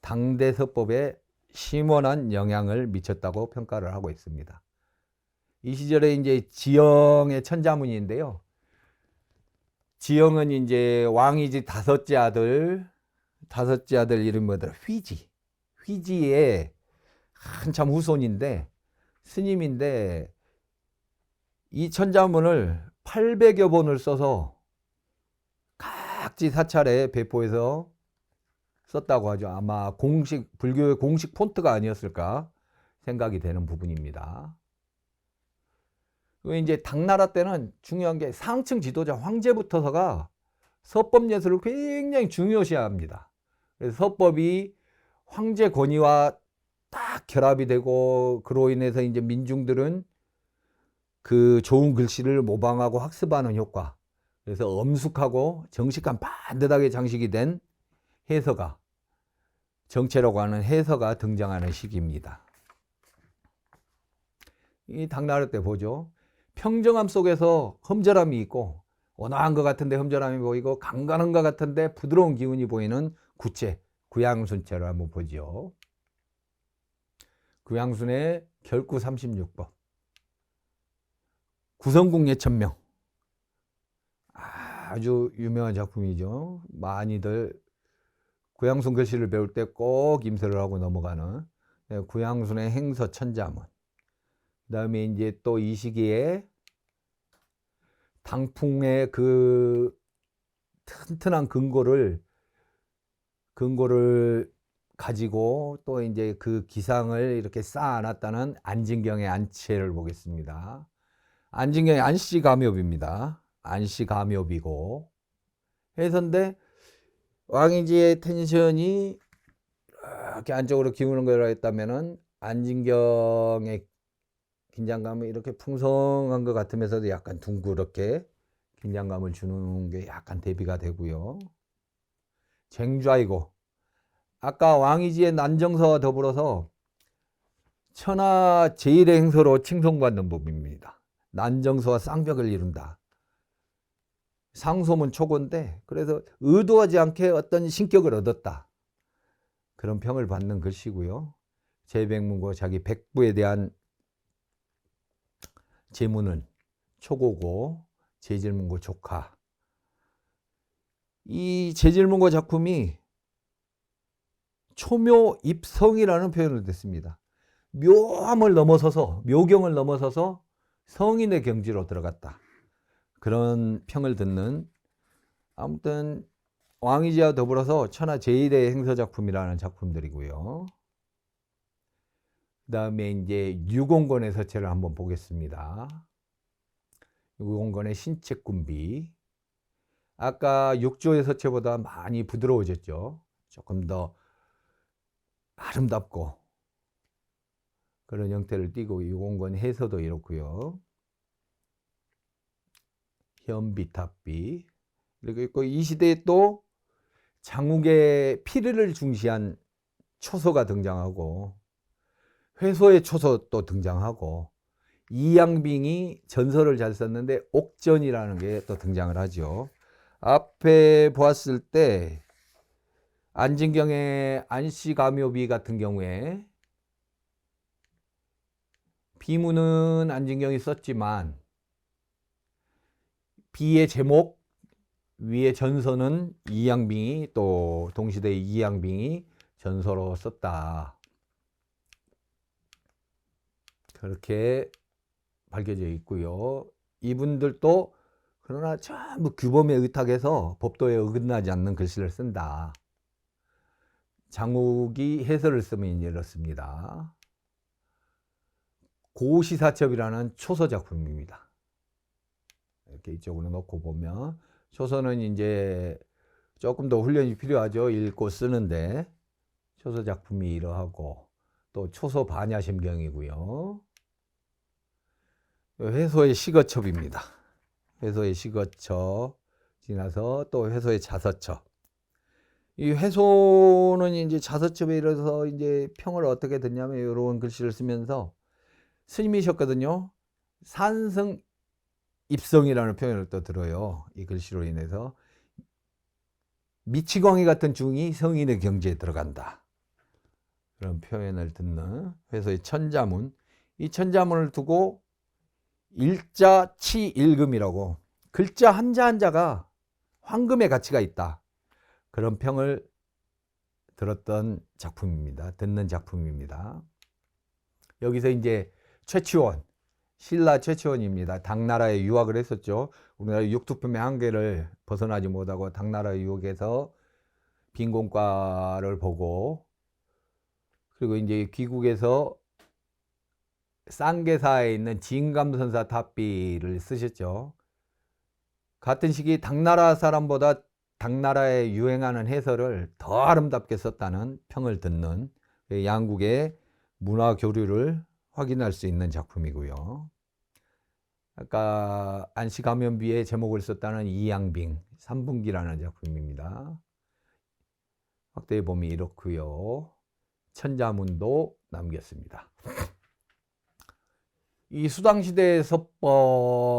당대 서법에 심원한 영향을 미쳤다고 평가를 하고 있습니다. 이 시절에 이제 지영의 천자문인데요. 지영은 이제 왕이지 다섯째 아들 이름이 뭐더라? 휘지의 한참 후손인데, 스님인데, 이 천자문을 800여 번을 써서 각지 사찰에 배포해서 썼다고 하죠. 아마 불교의 공식 폰트가 아니었을까 생각이 되는 부분입니다. 그리고 이제 당나라 때는 중요한 게 상층 지도자 황제부터서가 서법 예술을 굉장히 중요시합니다. 그래서 서법이 황제 권위와 딱 결합이 되고, 그로 인해서 이제 민중들은 그 좋은 글씨를 모방하고 학습하는 효과. 그래서 엄숙하고 정식한 반듯하게 장식이 된 해서가, 정체라고 하는 해서가 등장하는 시기입니다. 이 당나라 때 보죠. 평정함 속에서 험절함이 있고, 온화한 것 같은데 험절함이 보이고, 강건한 것 같은데 부드러운 기운이 보이는 구체, 구양순체를 한번 보죠. 구양순의 결구 36법. 구성궁 예천명. 아주 유명한 작품이죠. 많이들 구양순 글씨를 배울 때 꼭 임서를 하고 넘어가는 구양순의 행서 천자문. 그 다음에 이제 또 이 시기에 당풍의 그 튼튼한 근거를 가지고 또 이제 그 기상을 이렇게 쌓아놨다는 안진경의 안치를 보겠습니다. 안진경의 안씨감엽입니다. 안씨감엽이고 해서인데, 왕이지의 텐션이 이렇게 안쪽으로 기우는 거라 했다면은 안진경의 긴장감이 이렇게 풍성한 것 같으면서도 약간 둥그렇게 긴장감을 주는 게 약간 대비가 되고요. 쟁좌이고, 아까 왕이지의 난정서와 더불어서 천하 제1의 행서로 칭송받는 법입니다. 난정서와 쌍벽을 이룬다. 상소문 초고인데, 그래서 의도하지 않게 어떤 신격을 얻었다. 그런 평을 받는 글씨고요. 제백문고 자기 백부에 대한 제문은 초고고, 제질문고 조카. 이 제질문고 작품이 초묘입성이라는 표현을 듣습니다. 묘함을 넘어서서, 묘경을 넘어서서 성인의 경지로 들어갔다. 그런 평을 듣는, 아무튼 왕이지와 더불어서 천하 제1의 행서작품이라는 작품들이고요. 그 다음에 이제 유공건의 서체를 한번 보겠습니다. 유공건의 신책군비. 아까 육조의 서체보다 많이 부드러워졌죠. 조금 더 아름답고 그런 형태를 띠고, 유공건 해서도 이렇고요. 현비탑비 이렇게 있고, 이 시대에 또 장욱의 피르를 중시한 초서가 등장하고, 회소의 초서 또 등장하고, 이양빙이 전설을 잘 썼는데 옥전이라는 게 또 등장을 하죠. 앞에 보았을 때 안진경의 안씨감묘비 같은 경우에 비문은 안진경이 썼지만 비의 제목 위에 전서는 이양빙이, 또 동시대의 이양빙이 전서로 썼다. 그렇게 밝혀져 있고요. 이분들도 그러나 전부 규범에 의탁해서 법도에 어긋나지 않는 글씨를 쓴다. 장욱이 해설을 쓰면 이렇습니다. 고시사첩이라는 초서 작품입니다. 이렇게 이쪽으로 놓고 보면, 초서는 이제 조금 더 훈련이 필요하죠. 읽고 쓰는데. 초서 작품이 이러하고, 또 초서 반야심경이고요. 회소의 시거첩입니다. 회소의 시거첩 지나서 또 회소의 자서첩. 이 회소는 이제 자서첩에 이르러서 이제 평을 어떻게 듣냐면 이런 글씨를 쓰면서 스님이셨거든요. 산성 입성이라는 표현을 또 들어요. 이 글씨로 인해서 미치광이 같은 중이 성인의 경지에 들어간다. 그런 표현을 듣는 회소의 천자문. 이 천자문을 두고 일자 치일금이라고, 글자 한자 한자가 황금의 가치가 있다. 그런 평을 들었던 작품입니다. 듣는 작품입니다. 여기서 이제 최치원, 신라 최치원입니다. 당나라에 유학을 했었죠. 우리나라 육두품의 한계를 벗어나지 못하고 당나라 유학에서 빈곤과를 보고, 그리고 이제 귀국에서 쌍계사에 있는 진감선사 탑비를 쓰셨죠. 같은 시기 당나라 사람보다 당나라에 유행하는 해설을 더 아름답게 썼다는 평을 듣는 양국의 문화 교류를 확인할 수 있는 작품이고요. 아까 안시가면비의 제목을 썼다는 이양빙 3분기라는 작품입니다. 확대해 보면 이렇고요. 천자문도 남겼습니다. 이 수당시대의 서법은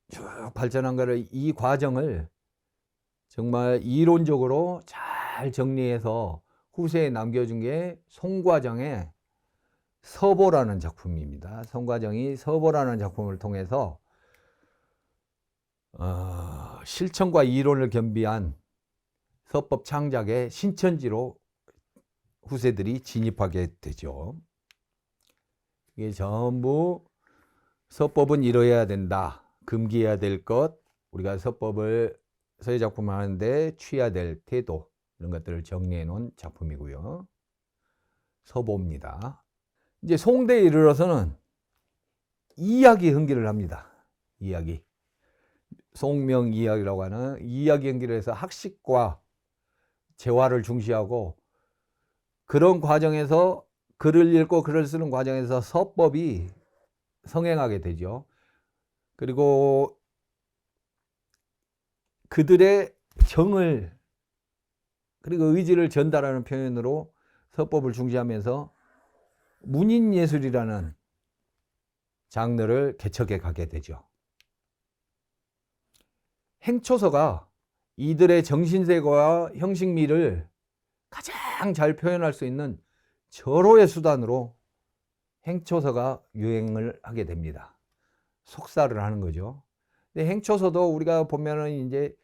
쭉 발전한 거를, 이 과정을 정말 이론적으로 잘 정리해서 후세에 남겨준 게 송과정의 서보라는 작품입니다. 송과정이 서보라는 작품을 통해서 실천과 이론을 겸비한 서법 창작의 신천지로 후세들이 진입하게 되죠. 이게 전부 서법은 이뤄야 된다, 금기해야 될 것, 우리가 서법을 서예 작품을 하는데 취해야 될 태도, 이런 것들을 정리해 놓은 작품이고요. 서보입니다. 이제 송대에 이르러서는 이야기 흥기를 합니다. 이야기. 송명 이야기라고 하는 이야기 흥기를 해서 학식과 재화를 중시하고, 그런 과정에서 글을 읽고 글을 쓰는 과정에서 서법이 성행하게 되죠. 그리고 그들의 정을, 그리고 의지를 전달하는 표현으로 서법을 중시하면서 문인예술이라는 장르를 개척해 가게 되죠. 행초서가 이들의 정신세계와 형식미를 가장 잘 표현할 수 있는 절호의 수단으로 행초서가 유행을 하게 됩니다. 속사를 하는 거죠. 근데 행초서도 우리가 보면은 이제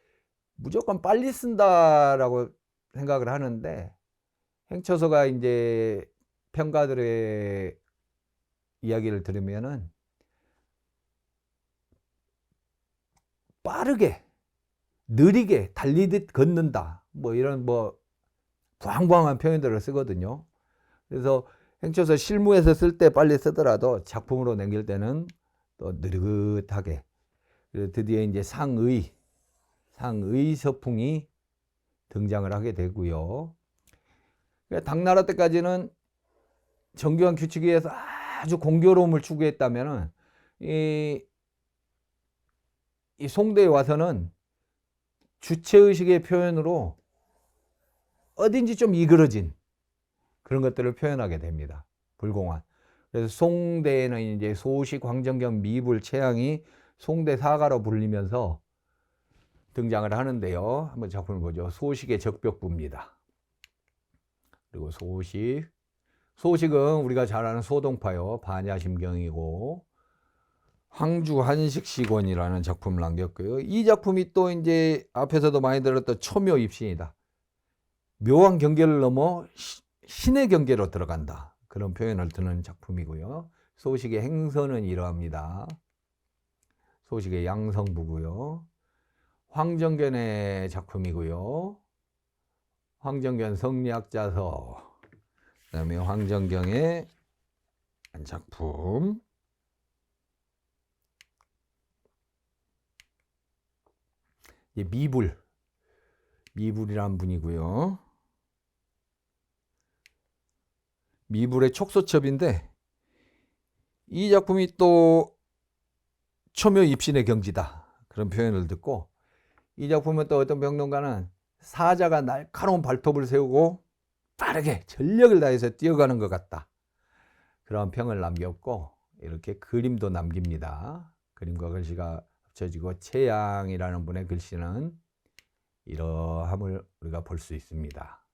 무조건 빨리 쓴다라고 생각을 하는데, 행초서가 이제 평가들의 이야기를 들으면은 빠르게, 느리게, 달리듯 걷는다, 뭐 이런 부황부황한 표현들을 쓰거든요. 그래서 행초서 실무에서 쓸 때 빨리 쓰더라도 작품으로 남길 때는 또 느긋하게. 드디어 이제 상의 서풍이 등장을 하게 되고요. 당나라 때까지는 정교한 규칙에 의해서 아주 공교로움을 추구했다면은 이 송대에 와서는 주체의식의 표현으로 어딘지 좀 이그러진 그런 것들을 표현하게 됩니다. 불공한. 그래서 송대에는 이제 소식, 황정경, 미불, 채양이 송대 사가로 불리면서 등장을 하는데요. 한번 작품을 보죠. 소식의 적벽부입니다. 그리고 소식은 우리가 잘 아는 소동파요. 반야심경이고, 황주 한식시권이라는 작품을 남겼고요. 이 작품이 또 이제 앞에서도 많이 들었던 초묘입신이다. 묘한 경계를 넘어 신의 경계로 들어간다, 그런 표현을 드는 작품이고요. 소식의 행서는 이러합니다. 소식의 양성부고요. 황정견의 작품이고요. 황정견 성리학자서, 그 다음에 황정경의 작품. 미불이란 분이고요. 미불의 촉소첩인데, 이 작품이 또 초묘입신의 경지다, 그런 표현을 듣고, 이 작품은 또 어떤 평론가는 사자가 날카로운 발톱을 세우고 빠르게 전력을 다해서 뛰어가는 것 같다, 그런 평을 남겼고, 이렇게 그림도 남깁니다. 그림과 글씨가 합쳐지고 채양이라는 분의 글씨는 이러함을 우리가 볼 수 있습니다.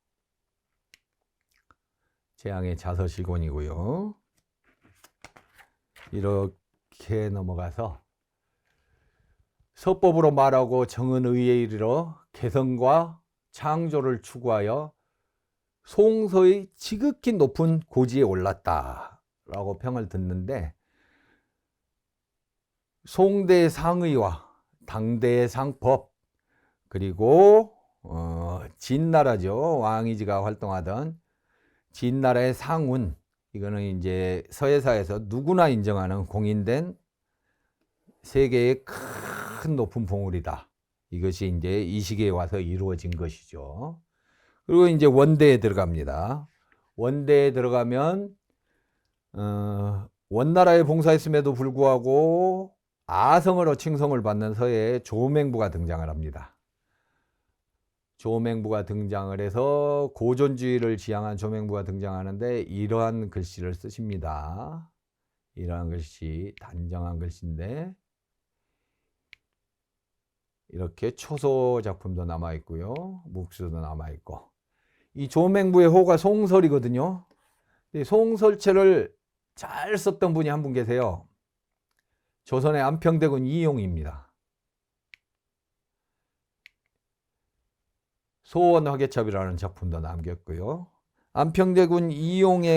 채양의 자서실권이고요. 이렇게 넘어가서 서법으로 말하고 정은의에 이르러 개성과 창조를 추구하여 송서의 지극히 높은 고지에 올랐다라고 평을 듣는데, 송대 상의와 당대의 상법, 그리고 진나라죠. 왕이지가 활동하던 진나라의 상운. 이거는 이제 서예사에서 누구나 인정하는 공인된 세계의 큰 높은 봉우리다. 이것이 이제 이 시기에 와서 이루어진 것이죠. 그리고 이제 원대에 들어갑니다. 원대에 들어가면 원나라에 봉사했음에도 불구하고 아성으로 칭송을 받는 서예의 조맹부가 등장을 합니다. 조맹부가 등장을 해서 고전주의를 지향한 조맹부가 등장하는데 이러한 글씨를 쓰십니다. 이러한 글씨, 단정한 글씨인데 이렇게 초소 작품도 남아있고요. 묵수도 남아있고. 이 조맹부의 호가 송설이거든요. 이 송설체를 잘 썼던 분이 한 분 계세요. 조선의 안평대군 이용입니다. 소원화개첩이라는 작품도 남겼고요. 안평대군 이용이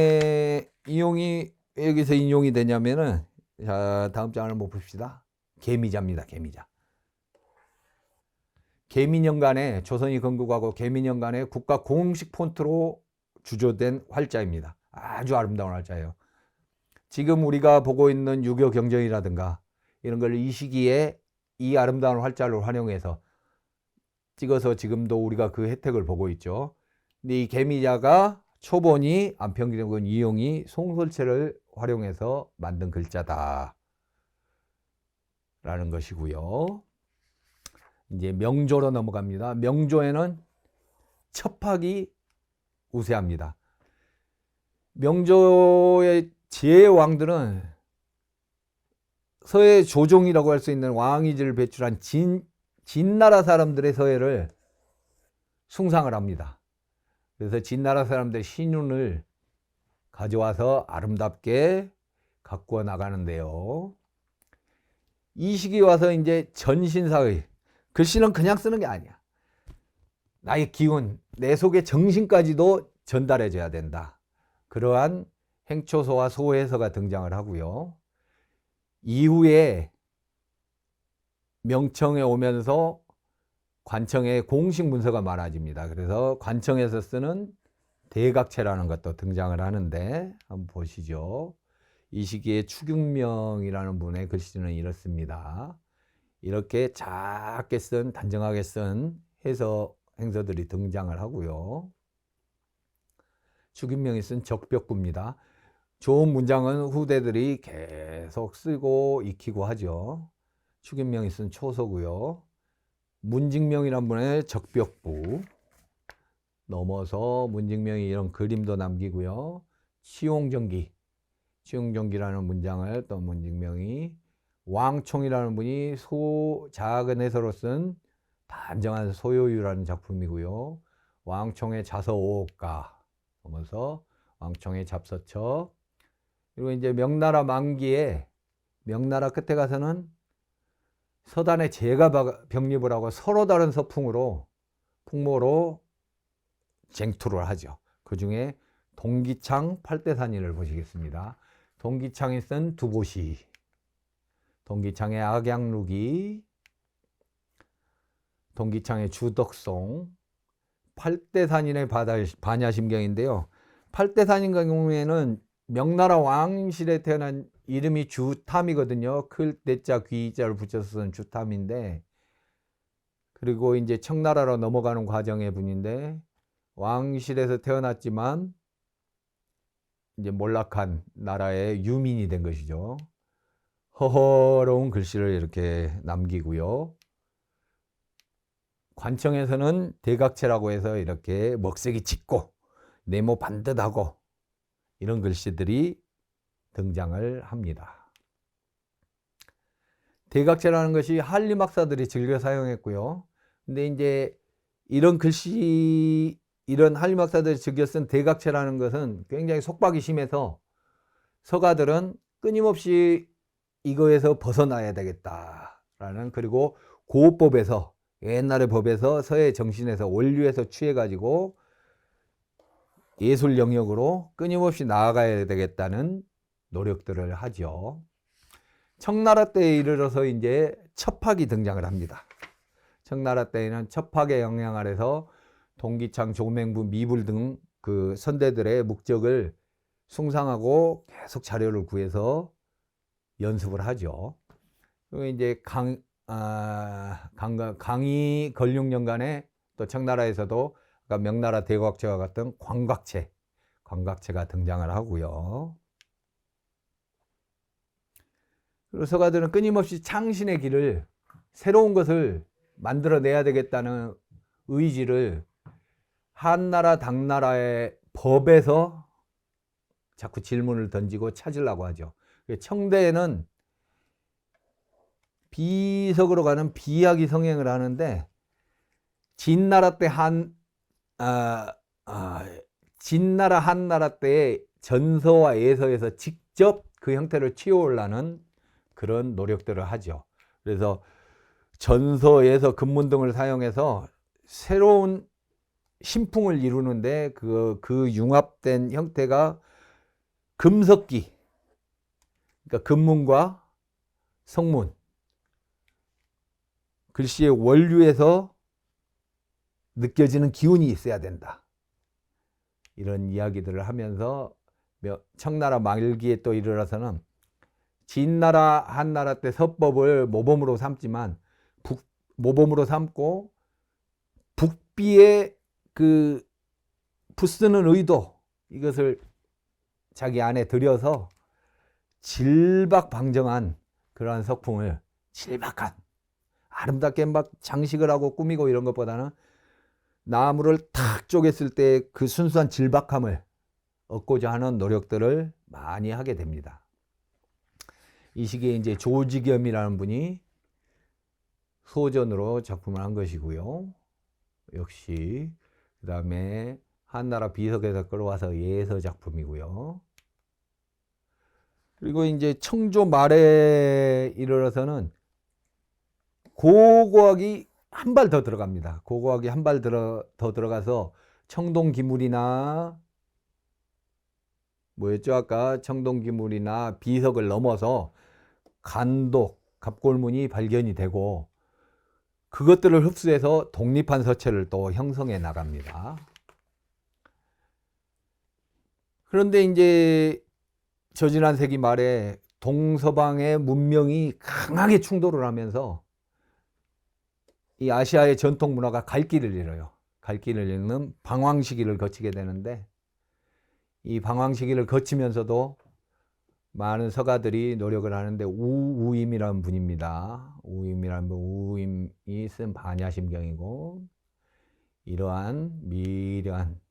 여기서 인용이 되냐면은, 자, 다음 장을 한번 봅시다. 개미자입니다. 개미자. 개미년간에 조선이 건국하고 개미년간에 국가 공식 폰트로 주조된 활자입니다. 아주 아름다운 활자예요. 지금 우리가 보고 있는 유교 경전이라든가 이런 걸 이 시기에 이 아름다운 활자를 활용해서 찍어서 지금도 우리가 그 혜택을 보고 있죠. 근데 이 개미자가 초본이 안평대군 이용이 송설체를 활용해서 만든 글자다 라는 것이고요. 이제 명조로 넘어갑니다. 명조에는 첩학이 우세합니다. 명조의 제왕들은 서예 조종이라고 할 수 있는 왕이지를 배출한 진나라 사람들의 서예를 숭상을 합니다. 그래서 진나라 사람들의 신윤을 가져와서 아름답게 가꾸어 나가는데요. 이 시기에 와서 이제 전신사의 글씨는 그냥 쓰는 게 아니야. 나의 기운, 내 속의 정신까지도 전달해줘야 된다. 그러한 행초서와 소해서가 등장을 하고요. 이후에 명청에 오면서 관청에 공식 문서가 많아집니다. 그래서 관청에서 쓰는 대각체라는 것도 등장을 하는데 한번 보시죠. 이 시기에 추경명이라는 분의 글씨는 이렇습니다. 이렇게 작게 쓴, 단정하게 쓴 행서들이 등장을 하고요. 추균명이 쓴 적벽구입니다. 좋은 문장은 후대들이 계속 쓰고 익히고 하죠. 추균명이 쓴 초서고요. 문직명이란 분의 적벽부 넘어서 문직명이 이런 그림도 남기고요. 치용정기라는 문장을 또 문직명이, 왕총이라는 분이 작은 해서로 쓴 단정한 소요유라는 작품이고요. 왕총의 자서오옥가 넘어서 왕총의 잡서처. 그리고 이제 명나라 만기에 명나라 끝에 가서는 서단에 제가 병립을 하고 서로 다른 풍모로 쟁투를 하죠. 그 중에 동기창 팔대산인을 보시겠습니다. 동기창이 쓴 두보시, 동기창의 악양루기, 동기창의 주덕송, 팔대산인의 반야심경인데요. 팔대산인 경우에는 명나라 왕실에 태어난 이름이 주탐이거든요. 클 때자 귀자를 붙여서 쓴 주탐인데, 그리고 이제 청나라로 넘어가는 과정의 분인데 왕실에서 태어났지만 이제 몰락한 나라의 유민이 된 것이죠. 허허로운 글씨를 이렇게 남기고요. 관청에서는 대각체라고 해서 이렇게 먹색이 짙고 네모 반듯하고 이런 글씨들이 등장을 합니다. 대각체라는 것이 한림학사들이 즐겨 사용했고요. 근데 이제 이런 한림학사들이 즐겨 쓴 대각체라는 것은 굉장히 속박이 심해서 서가들은 끊임없이 이거에서 벗어나야 되겠다라는, 그리고 고법에서, 옛날의 법에서 서예 정신에서 원류에서 취해가지고 예술 영역으로 끊임없이 나아가야 되겠다는 노력들을 하죠. 청나라 때에 이르러서 이제 첩학이 등장을 합니다. 청나라 때에는 첩학의 영향 아래서 동기창, 조맹부, 미불 등 그 선대들의 목적을 숭상하고 계속 자료를 구해서 연습을 하죠. 그리고 이제 강의 건륙년간에 또 청나라에서도 명나라 대곽체와 같은 광각체가 등장을 하고요. 그리고 서가들은 끊임없이 창신의 길을, 새로운 것을 만들어내야 되겠다는 의지를 한나라 당나라의 법에서 자꾸 질문을 던지고 찾으려고 하죠. 청대에는 비석으로 가는 비약이 성행을 하는데, 진나라 한나라 때의 전서와 예서에서 직접 그 형태를 취해오려는 그런 노력들을 하죠. 그래서 전서, 예서, 금문 등을 사용해서 새로운 신풍을 이루는데 그 융합된 형태가 금석기, 그러니까 금문과 성문, 글씨의 원류에서 느껴지는 기운이 있어야 된다. 이런 이야기들을 하면서 청나라 말기에 또 이르러서는 진나라, 한나라 때 서법을 모범으로 삼지만 모범으로 삼고 북비의 그 부쓰는 의도, 이것을 자기 안에 들여서 질박방정한 그러한 석풍을, 질박한 아름답게 막 장식을 하고 꾸미고 이런 것보다는 나무를 탁 쪼갰을 때 그 순수한 질박함을 얻고자 하는 노력들을 많이 하게 됩니다. 이 시기에 이제 조지겸이라는 분이 소전으로 작품을 한 것이고요. 역시 그 다음에 한나라 비석에서 끌어와서 예서 작품이고요. 그리고 이제 청조 말에 이르러서는 고고학이 한 발 더 들어갑니다. 고고학이 한 발 더 들어가서 청동기물이나 뭐였죠? 아까 청동기물이나 비석을 넘어서 간독, 갑골문이 발견이 되고 그것들을 흡수해서 독립한 서체를 또 형성해 나갑니다. 그런데 이제 저지난 세기 말에 동서방의 문명이 강하게 충돌을 하면서 이 아시아의 전통 문화가 갈 길을 잃어요. 갈 길을 잃는 방황 시기를 거치게 되는데, 이 방황 시기를 거치면서도 많은 서가들이 노력을 하는데 우우임이라는 분입니다. 우우임이 쓴 반야심경이고, 이러한 미려한,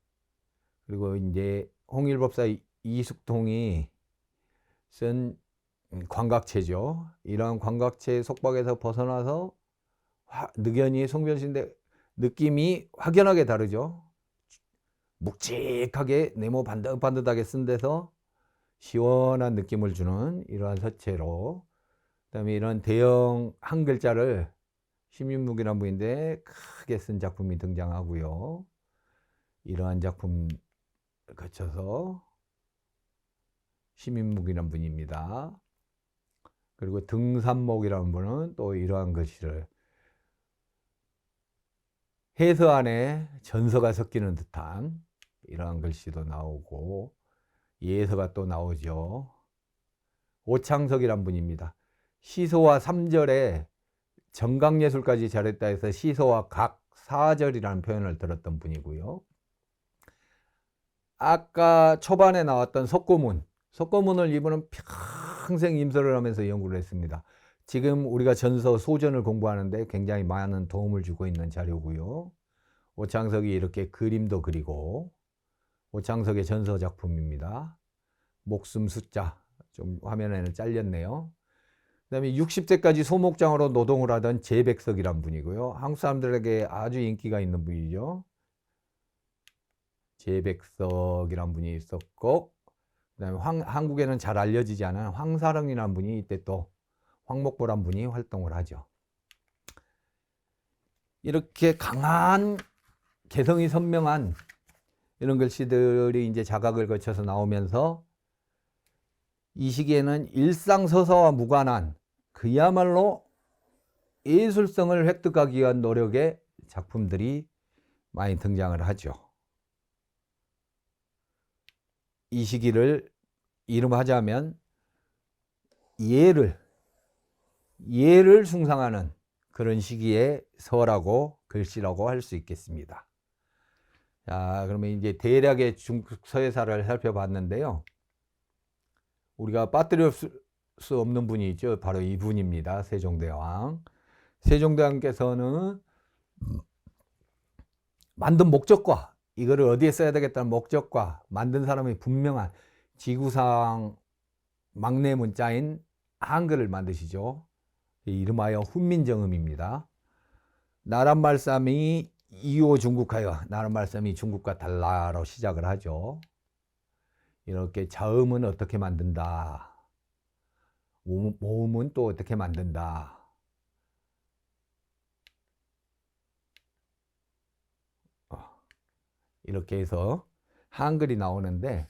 그리고 이제 홍일법사 이숙통이 쓴 광각체죠. 이러한 광각체의 속박에서 벗어나서 늑연이 송변시인데 느낌이 확연하게 다르죠. 묵직하게 네모 반듯반듯하게 쓴 데서 시원한 느낌을 주는 이러한 서체로, 그다음에 이런 대형 한 글자를 심윤묵이라는 분인데 크게 쓴 작품이 등장하고요. 이러한 작품 거쳐서 심윤묵이라는 분입니다. 그리고 등산목이라는 분은 또 이러한 글씨를 해서 안에 전서가 섞이는 듯한 이러한 글씨도 나오고 예서가 또 나오죠. 오창석이란 분입니다. 시소와 3절에 정각예술까지 잘했다 해서 시소와 각 4절이라는 표현을 들었던 분이고요. 아까 초반에 나왔던 석고문을 이분은 평생 임설을 하면서 연구를 했습니다. 지금 우리가 전서 소전을 공부하는데 굉장히 많은 도움을 주고 있는 자료고요. 오창석이 이렇게 그림도 그리고, 오창석의 전서 작품입니다. 목숨 숫자, 좀 화면에는 잘렸네요. 그 다음에 60세까지 소목장으로 노동을 하던 제백석이란 분이고요. 한국 사람들에게 아주 인기가 있는 분이죠. 제백석이란 분이 있었고, 그 다음에 한국에는 잘 알려지지 않은 황사령이라는 분이 이때 또 황목보란 분이 활동을 하죠. 이렇게 강한 개성이 선명한 이런 글씨들이 이제 자각을 거쳐서 나오면서 이 시기에는 일상서사와 무관한 그야말로 예술성을 획득하기 위한 노력의 작품들이 많이 등장을 하죠. 이 시기를 이름하자면 예를 숭상하는 그런 시기의 서라고 글씨라고 할 수 있겠습니다. 자, 그러면 이제 대략의 중국 서예사를 살펴봤는데요. 우리가 빠뜨릴 수 없는 분이 있죠. 바로 이분입니다. 세종대왕. 세종대왕께서는 만든 목적과 이거를 어디에 써야 되겠다는 목적과 만든 사람이 분명한 지구상 막내 문자인 한글을 만드시죠. 이름하여 훈민정음입니다. 나란말씀이 이호 중국하여, 나란말씀이 중국과 달라로 시작을 하죠. 이렇게 자음은 어떻게 만든다, 모음은 또 어떻게 만든다, 이렇게 해서 한글이 나오는데,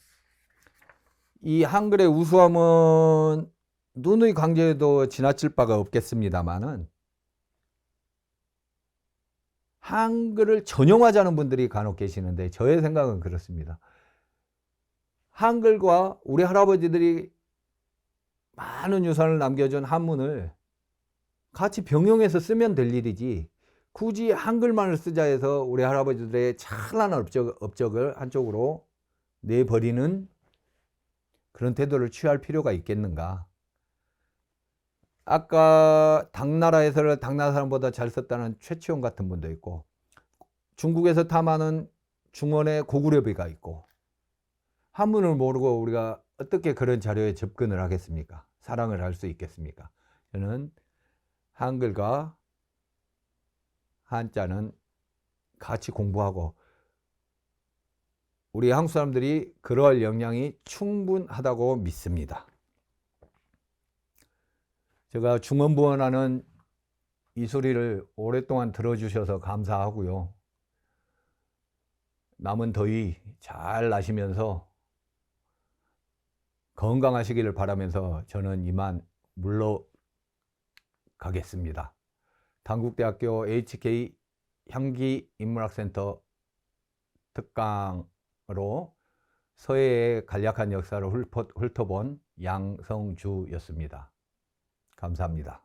이 한글의 우수함은 누누이 강조해도 지나칠 바가 없겠습니다만은, 한글을 전용하자는 분들이 간혹 계시는데 저의 생각은 그렇습니다. 한글과 우리 할아버지들이 많은 유산을 남겨준 한문을 같이 병용해서 쓰면 될 일이지, 굳이 한글만을 쓰자 해서 우리 할아버지들의 찬란한 업적을 한쪽으로 내버리는 그런 태도를 취할 필요가 있겠는가. 아까 당나라에서를 당나라 사람보다 잘 썼다는 최치원 같은 분도 있고, 중국에서 탐하는 중원의 고구려비가 있고, 한문을 모르고 우리가 어떻게 그런 자료에 접근을 하겠습니까? 사랑을 할 수 있겠습니까? 저는 한글과 한자는 같이 공부하고 우리 한국 사람들이 그러할 역량이 충분하다고 믿습니다. 제가 중언부언하는 이 소리를 오랫동안 들어주셔서 감사하고요. 남은 더위 잘 나시면서 건강하시기를 바라면서 저는 이만 물러가겠습니다. 단국대학교 HK 향기인문학센터 특강으로 서예의 간략한 역사를 훑어본 양성주였습니다. 감사합니다.